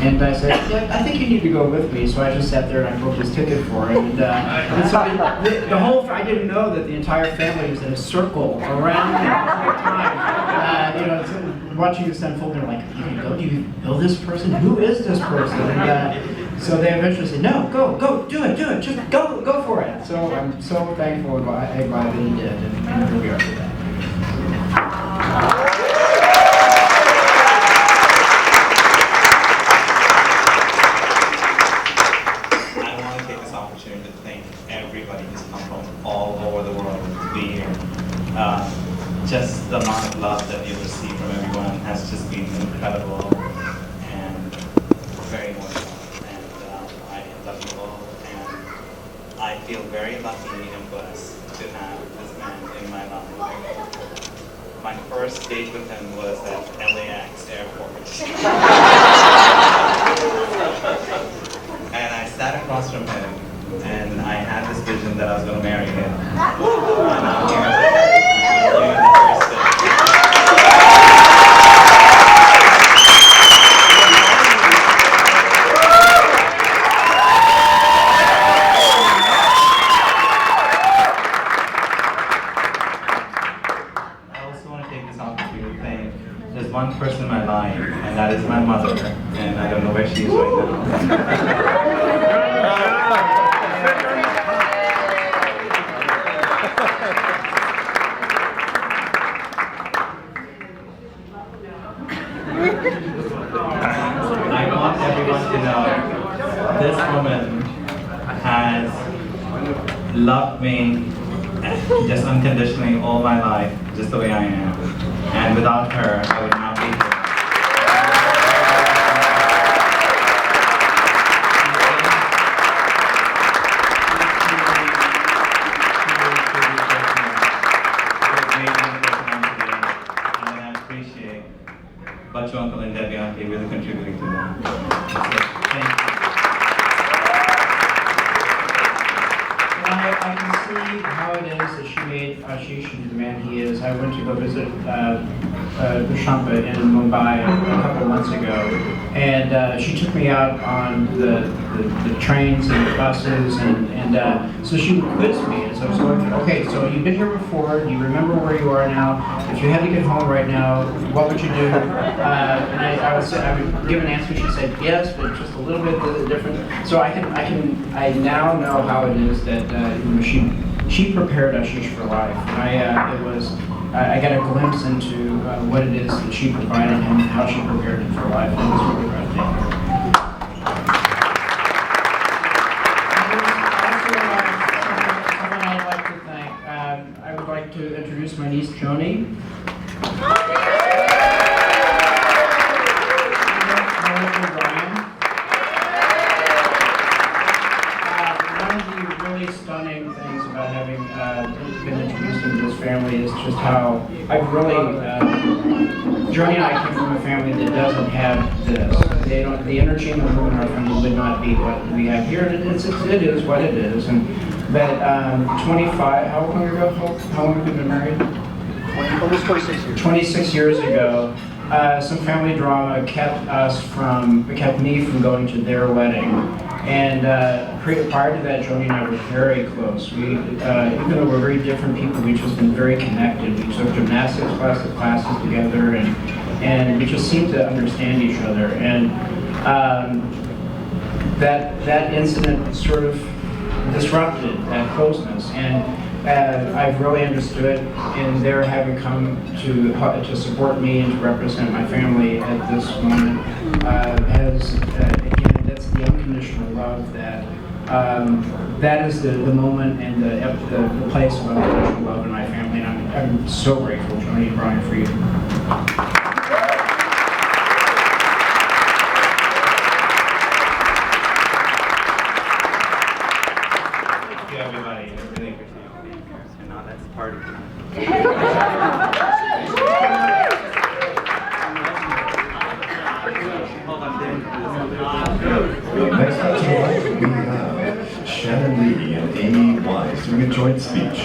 [SPEAKER 4] and I said, yeah, I think you need to go with me. So I just sat there and I booked his ticket for him. And so the whole, I didn't know that the entire family was in a circle around him all the time. Watching this unfold, they're like, do you know this person? Who is this person? And so they eventually said, no, go, do it, just go for it. So I'm so thankful and glad that he did, and here we are today.
[SPEAKER 3] I want to take this opportunity to thank everybody who's come from all over the world to be here. Just the amount of love that you receive from everyone has just been incredible and very emotional. And I love you all. And I feel very lucky and blessed to have this man in my life. My first date with him was at LAX airport. And I sat across from him and I had this vision that I was going to marry him. And I'm here. There's one person in my life, and that is my mother, and I don't know where she is right now. I want everyone to know this woman has loved me just unconditionally all my life, just the way I am. And without her, I would not be here. And I appreciate Bachu Uncle and Debbie Auntie really contributing to that. So, thank you.
[SPEAKER 4] I can see how it is that she made Ashish into the man he is. I went to go visit Dushampa in Mumbai a couple of months ago, and she took me out on the trains and the buses, and so she would quiz me as I was going through. Okay, so you've been here before. Do you remember where you are now? If you had to get home right now, what would you do? And I would give an answer. She'd say yes, but just a little bit different. So I now know how it is that she prepared Ashish for life. I got a glimpse into what it is that she provided him, and how she prepared him for life, and it was really breathtaking. Someone I'd like to thank. I would like to introduce my niece Joni. Stunning things about having been introduced into this family is just how I've really, Joni and I came from a family that doesn't have this. The energy in the room in our family would not be what we have here, and it is what it is. But 25, how long ago? How long have we been married? Almost 26 years.
[SPEAKER 3] 26 years ago, some family drama kept me from going to their wedding. And prior to that, Joni and I were very close. Even though we're very different people, we've just been very connected. We took gymnastics classes together, and we just seemed to understand each other. And that incident sort of disrupted that closeness. And I've really understood in their having come to support me and to represent my family at this moment again, that's the unconditional love that is the moment and the place of unconditional love in my family, and I'm so grateful, Joni and Brian, for you. Thank you, everybody. I really appreciate you being here. And now let's party.
[SPEAKER 9] Next up tonight, we have Shannon Lee and Amy Wise doing a joint speech.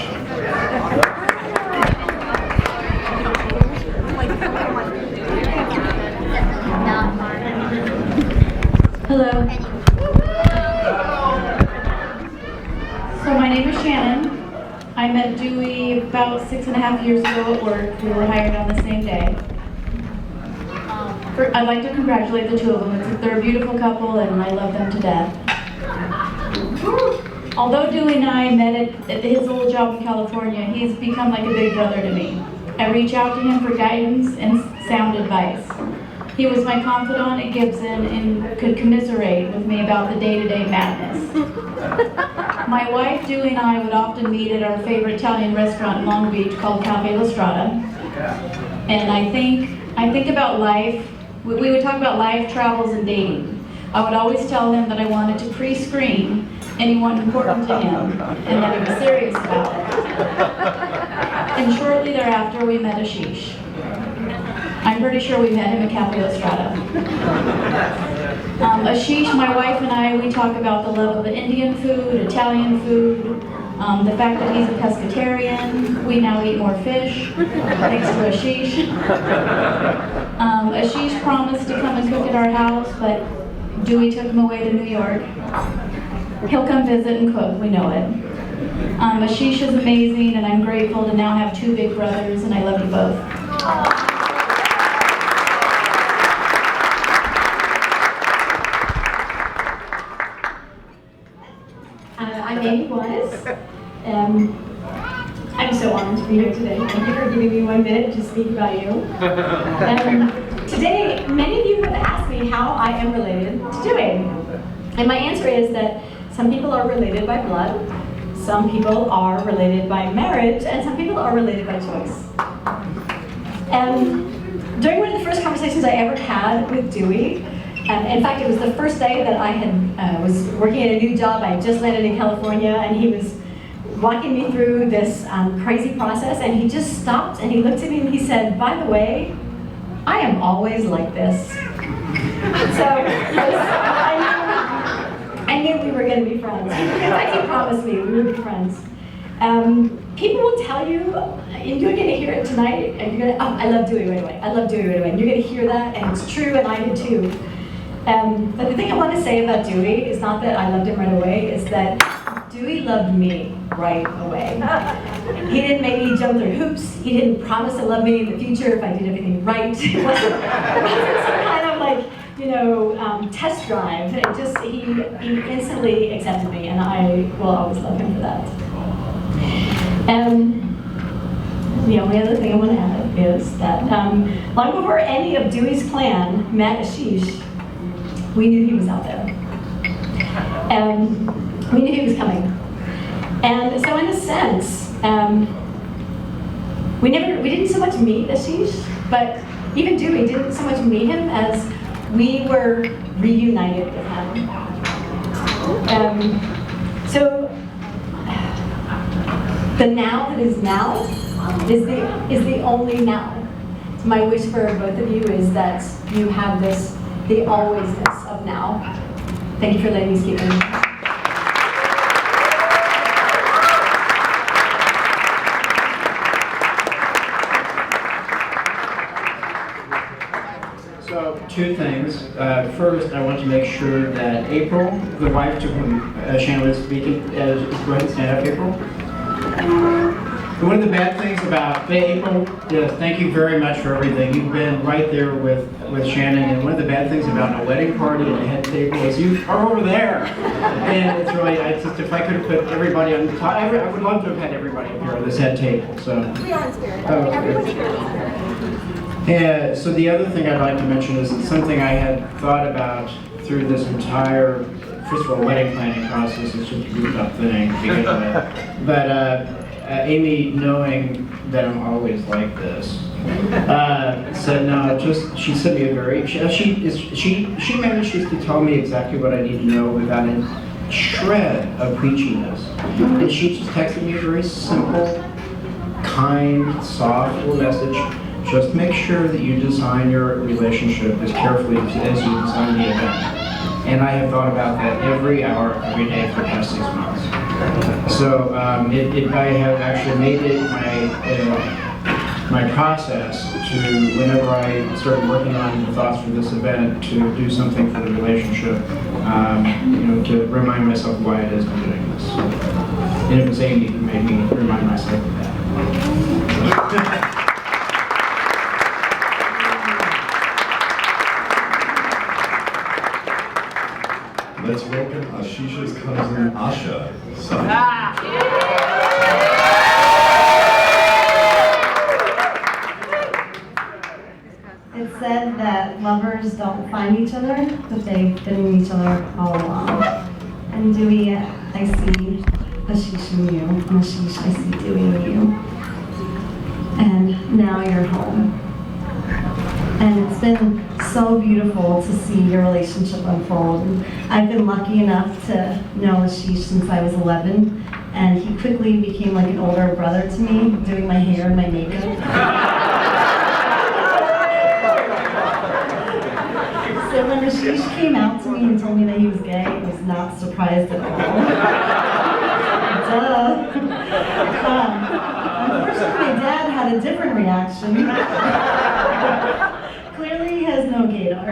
[SPEAKER 10] Hello. So my name is Shannon. I met Dewey about 6.5 years ago at work. We were hired on the same day. I'd like to congratulate the two of them. They're a beautiful couple and I love them to death. Although Dewey and I met at his old job in California, he's become like a big brother to me. I reach out to him for guidance and sound advice. He was my confidant at Gibson and could commiserate with me about the day-to-day madness. My wife, Dewey, and I would often meet at our favorite Italian restaurant in Long Beach called Cafe La Strada. And I think about life. We would talk about life, travels, and dating. I would always tell him that I wanted to pre-screen anyone important to him and that he was serious about it. And shortly thereafter, we met Ashish. I'm pretty sure we met him at Cafe La Strada. Ashish, my wife and I, we talk about the love of Indian food, Italian food, the fact that he's a pescatarian. We now eat more fish, thanks to Ashish. Ashish promised to come and cook at our house, but Dewey took him away to New York. He'll come visit and cook, we know it. Ashish is amazing, and I'm grateful to now have two big brothers, and I love you both.
[SPEAKER 11] I'm Amy Wise. I'm so honored to be here today. Thank you for giving me 1 minute to speak about you. Today, many of you have asked me how I am related to Dewey. And my answer is that some people are related by blood, some people are related by marriage, and some people are related by choice. During one of the first conversations I ever had with Dewey, in fact, it was the first day that I was working at a new job. I had just landed in California, and he was walking me through this crazy process, and he just stopped and he looked at me and he said, "By the way, I am always like this." So I knew we were going to be friends. In fact, he promised me we would be friends. People will tell you, and you're going to hear it tonight, and you're going to, oh, I love Dewey right away. I love Dewey right away. And you're going to hear that, and it's true, and I did too. But the thing I want to say about Dewey is not that I loved him right away, is that Dewey loved me right away. He didn't make me jump through hoops. He didn't promise to love me in the future if I did everything right. It wasn't some kind of like, test drive. It just, he instantly accepted me, and I will always love him for that. The only other thing I want to add is that long before any of Dewey's clan met Ashish, we knew he was out there. We knew he was coming. And so in a sense, we didn't so much meet Ashish, but even Dewey didn't so much meet him as we were reunited with him. So the now that is now is the only now. My wish for both of you is that you have this, the alwaysness of now. Thank you for letting me speak.
[SPEAKER 4] So, two things. First, I want to make sure that April, the wife to whom Shannon was speaking, go ahead and stand up, April. One of the bad things about April, thank you very much for everything. You've been right there with Shannon, and one of the bad things about a wedding party and a head table is you are over there. And it's really, if I could have put everybody on the top, I would love to have had everybody up here on this head table. So.
[SPEAKER 11] We are in spirit.
[SPEAKER 4] Everyone's here in spirit. Yeah, so the other thing I'd like to mention is something I had thought about through this entire, first of all, wedding planning process is just a goofed up thing to begin with. But Amy, knowing that I'm always like this, said no. She sent me a very. She manages to tell me exactly what I need to know without a shred of preachiness, and she just texted me a very simple, kind, soft little message. Just make sure that you design your relationship as carefully as you design the event. And I have thought about that every hour, every day for the past 6 months. So I have actually made it my process to, whenever I start working on the thoughts for this event, to do something for the relationship, to remind myself why it is I'm doing this. And it was Amy who made me remind myself of that.
[SPEAKER 9] Let's welcome Ashish's cousin Asha.
[SPEAKER 12] It's said that lovers don't find each other, but they've been in each other all along. And Dewey, I see Ashish in you, and Ashish, I see Dewey in you. And now you're home. And it's been so beautiful to see your relationship unfold. And I've been lucky enough to know Ashish since I was 11, and he quickly became like an older brother to me, doing my hair and my makeup. So when Ashish came out to me and told me that he was gay, I was not surprised at all. Duh. Unfortunately, my dad had a different reaction. Clearly he has no gaydar.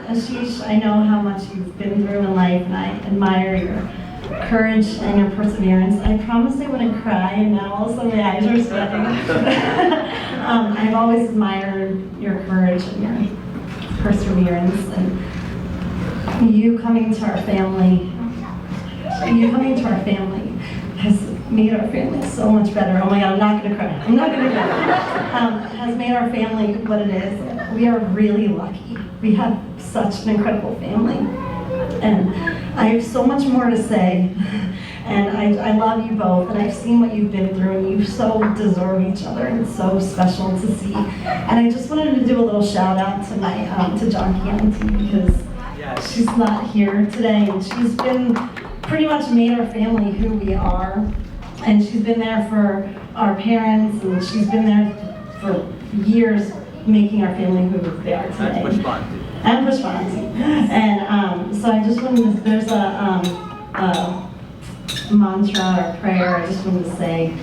[SPEAKER 12] Ashish, I know how much you've been through in life, and I admire your courage and your perseverance. I promised I wouldn't cry, and now all of a sudden my eyes are sweating. I've always admired your courage and your perseverance, and you coming to our family has made our family so much better. Oh my God, I'm not gonna cry. Has made our family what it is. We are really lucky. We have such an incredible family. And I have so much more to say. And I love you both, and I've seen what you've been through, and you so deserve each other, and it's so special to see. And I just wanted to do a little shout out to my to Jonky Auntie, because she's not here today, and she's been pretty much made our family who we are. And she's been there for our parents, and she's been there for years, making our family who they are today. And Pushpanti. And so I just wanted to, there's a mantra or prayer I just wanted to say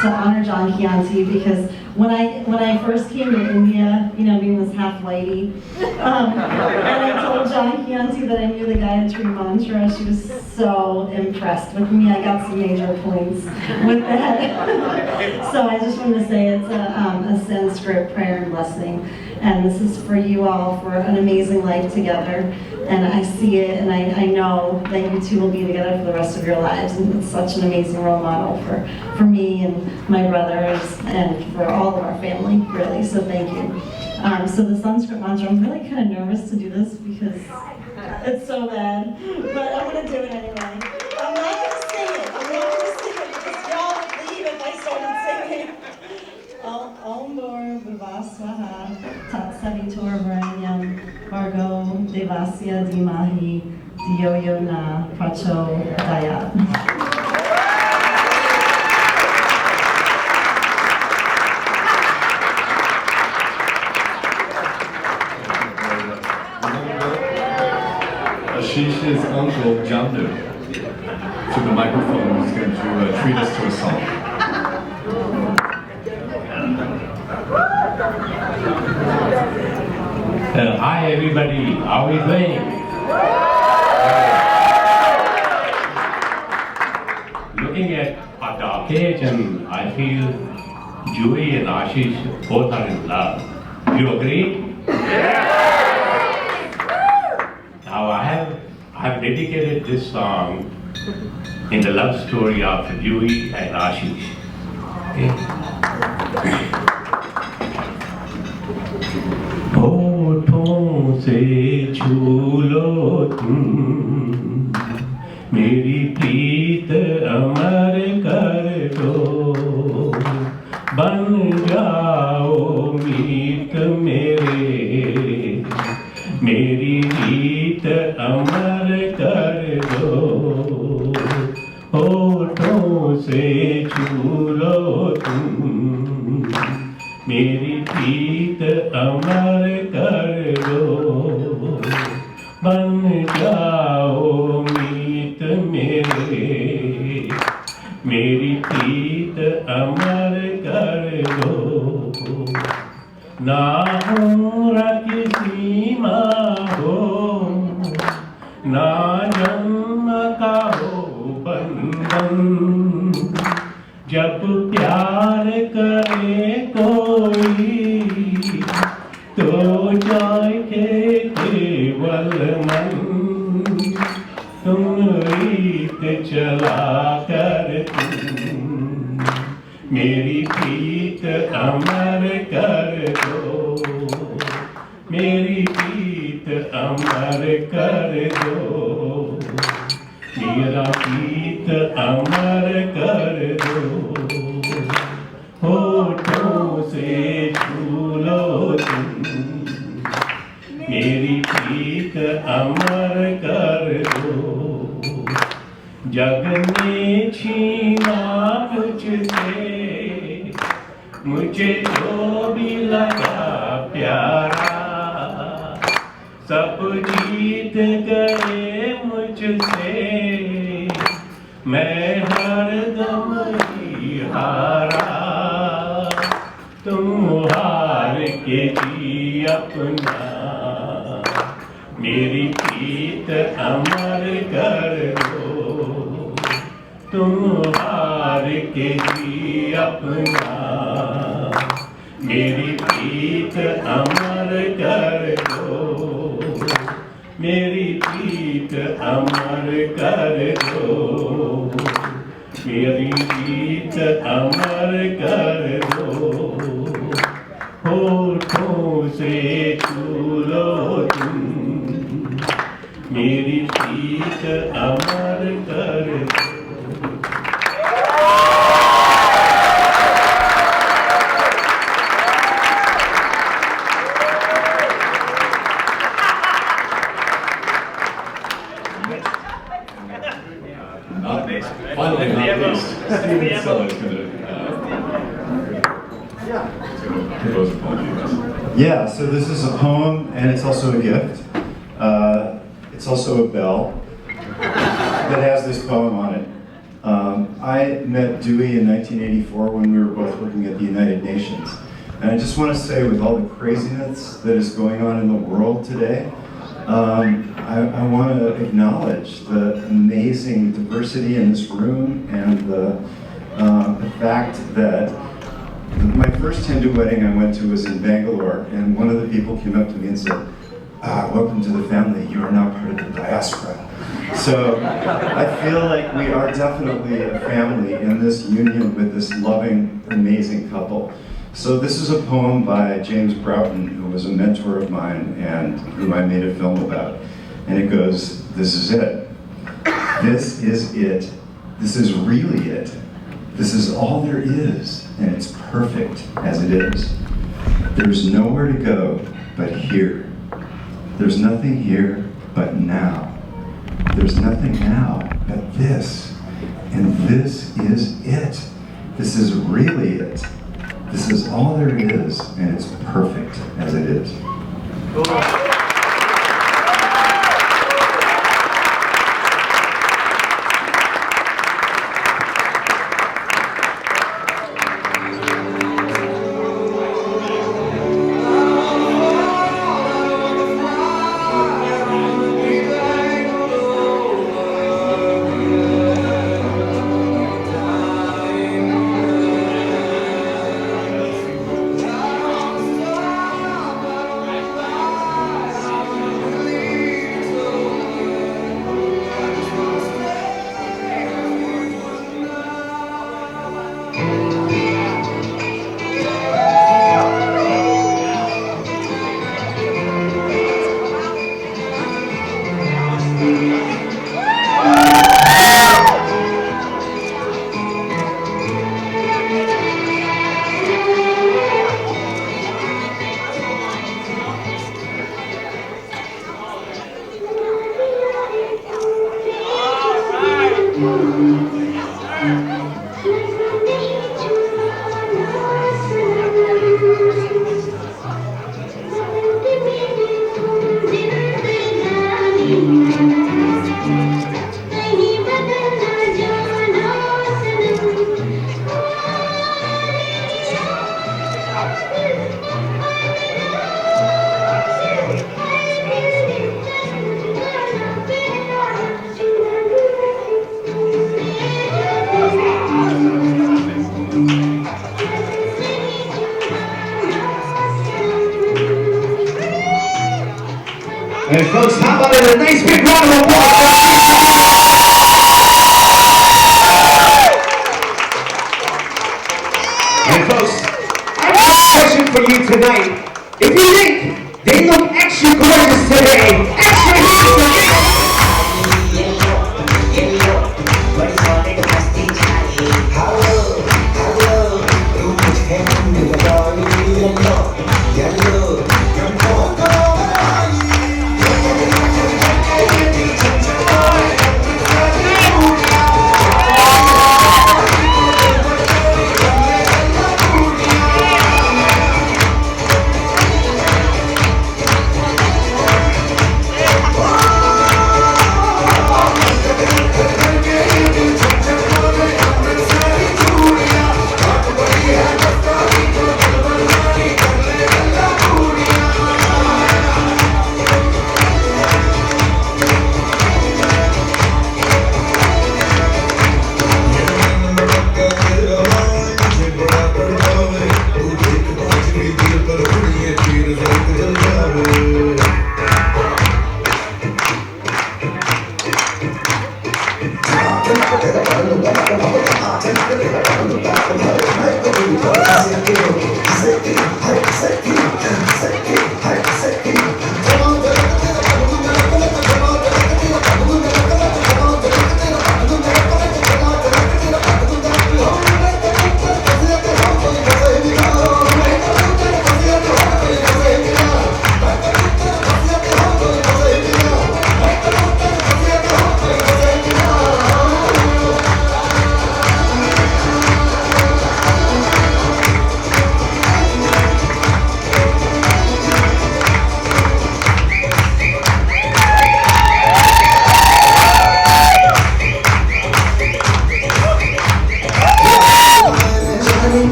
[SPEAKER 12] to honor Jonky Auntie, because when I first came to India, being this half whitey, and I told Jonky Auntie that I knew the Gayatri mantra, she was so impressed with me. I got some major points with that. So I just wanted to say it's a Sanskrit prayer and blessing. And this is for you all, for an amazing life together. And I see it, and I know that you two will be together for the rest of your lives. And it's such an amazing role model for me and my brothers and for all of our family, really. So thank you. So the Sanskrit mantra, I'm really kind of nervous to do this because it's so bad. But I'm going to do it anyway. I'm not going to sing it. Because y'all would leave if I started singing. Om Bor Bhuvaswaha Tat Savitur Varenyam Vargo Devasya Dhimahi Dhiyo Yo Na Prachodayat.
[SPEAKER 9] Ashish's uncle, Jamnu, to the microphone, who's going to treat us to a song.
[SPEAKER 13] Hi everybody, how are we doing? Looking at the occasion, I feel Dewey and Ashish both are in love. Do you agree? Now I have dedicated this song in the love story of Dewey and Ashish. Okay? होठों से छू लो तुम मेरी प्रीत अमर कर दो, बन जाओ मीत मेरे, मेरी प्रीत अमर कर दो, होठों से छू लो तुम, मेरी प्रीत अमर कर दो, बन जाओ मीत मेरे, मेरी प्रीत अमर कर दो। ना उम्र की सीमा हो, ना जन्म का हो बंधन, जब प्यार करे कोई तो जाए के केवल मन, तुम रीत चला कर तुम, मेरी प्रीत अमर कर दो, मेरी प्रीत अमर कर दो, मेरा प्रीत अमर कर दो, होठों से छू लो तुम, मेरी प्रीत अमर कर दो। जग ने छीना मुझसे, मुझे जो भी लगा प्यारा, सब जीत गए मुझसे, मैं हरदम ही हारा, तुम हार के जी अपना, मेरी प्रीत अमर कर दो, तुम हार के जी अपना, मेरी प्रीत अमर कर दो, मेरी प्रीत अमर कर दो, मेरी प्रीत अमर कर दो, होठों से छू लो तुम, मेरी प्रीत अमर कर दो।
[SPEAKER 9] Finally, not least, Stephen Sella is going to compose a poem to us.
[SPEAKER 14] Yeah, so this is a poem and it's also a gift. It's also a bell that has this poem on it. I met Dewey in 1984 when we were both working at the United Nations. And I just want to say, with all the craziness that is going on in the world today, I want to acknowledge the amazing diversity in this room and the fact that my first Hindu wedding I went to was in Bangalore, and one of the people came up to me and said, welcome to the family, you are now part of the diaspora. So I feel like we are definitely a family in this union with this loving, amazing couple. So this is a poem by James Broughton, who was a mentor of mine and whom I made a film about. And it goes, this is it. This is it. This is really it. This is all there is, and it's perfect as it is. There's nowhere to go but here. There's nothing here but now. There's nothing now but this. And this is it. This is really it. This is all there is, and it's perfect as it is.
[SPEAKER 15] And folks, how about a nice big round of applause for And folks, I have a question for you tonight. If you think they look extra gorgeous today, extra handsome.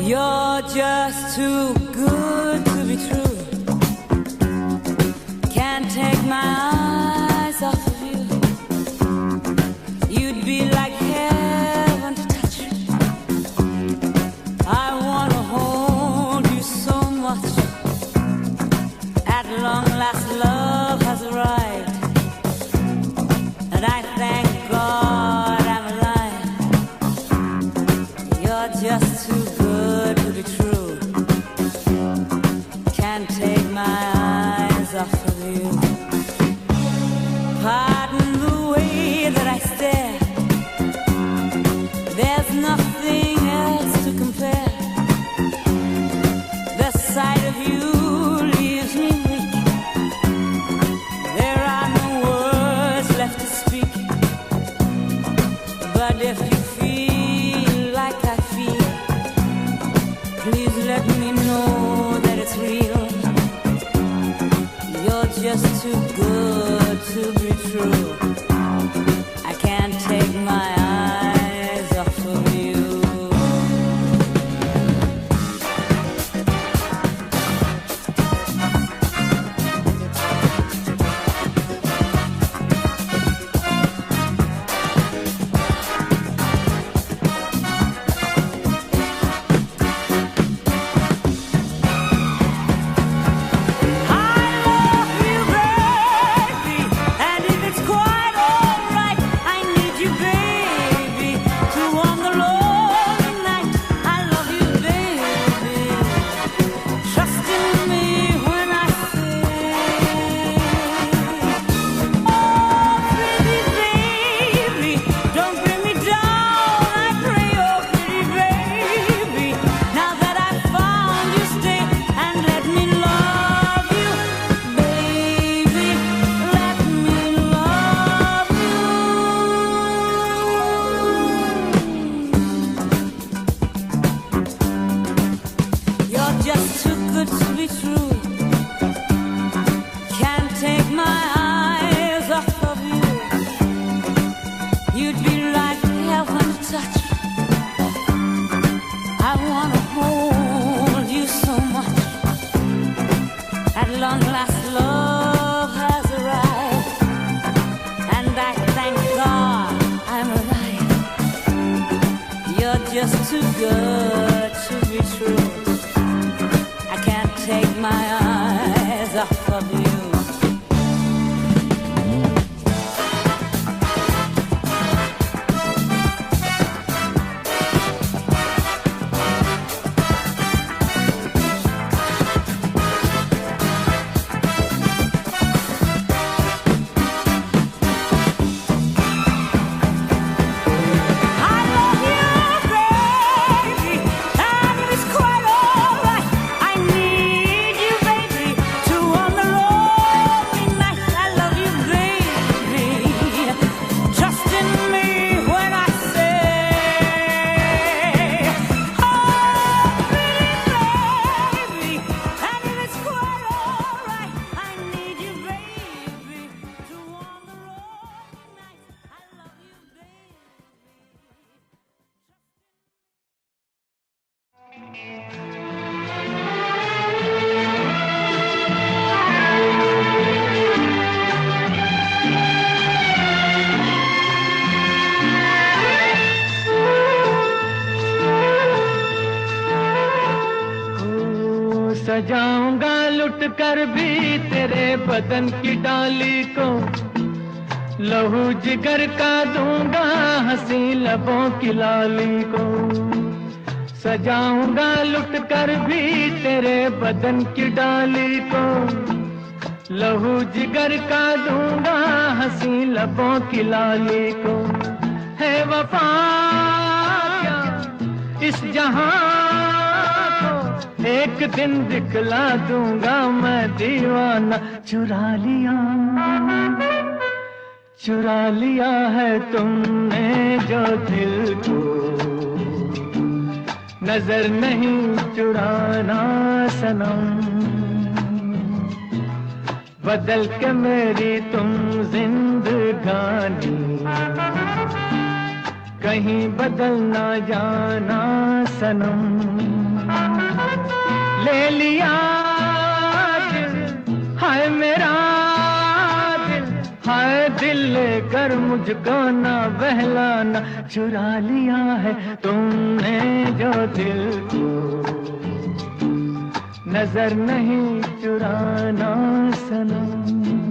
[SPEAKER 16] You're just too good to be true. Can't take my eyes off of you. You'd be like heaven to touch. I wanna hold you so much. At long last, love has arrived, and I thank God I'm alive. You're just too good. to be true. Can't take my eyes off of you. Pardon the way that I stare. There's nothing else to compare. The sight of you leaves me weak. There are no words left to speak. But if you feel like I feel, please let me know that it's real. You're just too good to be true. I can't take my eyes off of you. Just too good to be true. I can't take my eyes off of you.
[SPEAKER 1] सजाऊंगा लुट कर भी तेरे बदन की डाली को, लहू जिगर का दूंगा हंसी लबों की लाली को। सजाऊंगा लुट कर भी तेरे बदन की डाली को, लहू जिगर का दूंगा हंसी लबों की लाली को। है वफा क्या इस जहां को, एक दिन दिखला दूंगा मैं दीवाना। चुरा लिया है तुमने जो दिल को, नजर नहीं चुराना सनम। बदल के मेरी तुम जिंदगानी, कहीं बदल ना जाना सनम। ले लिया दिल, हाय मेरा दिल, हाय दिल लेकर मुझको ना बहलाना। चुरा लिया है तुमने जो दिल को, नजर नहीं चुराना सनम।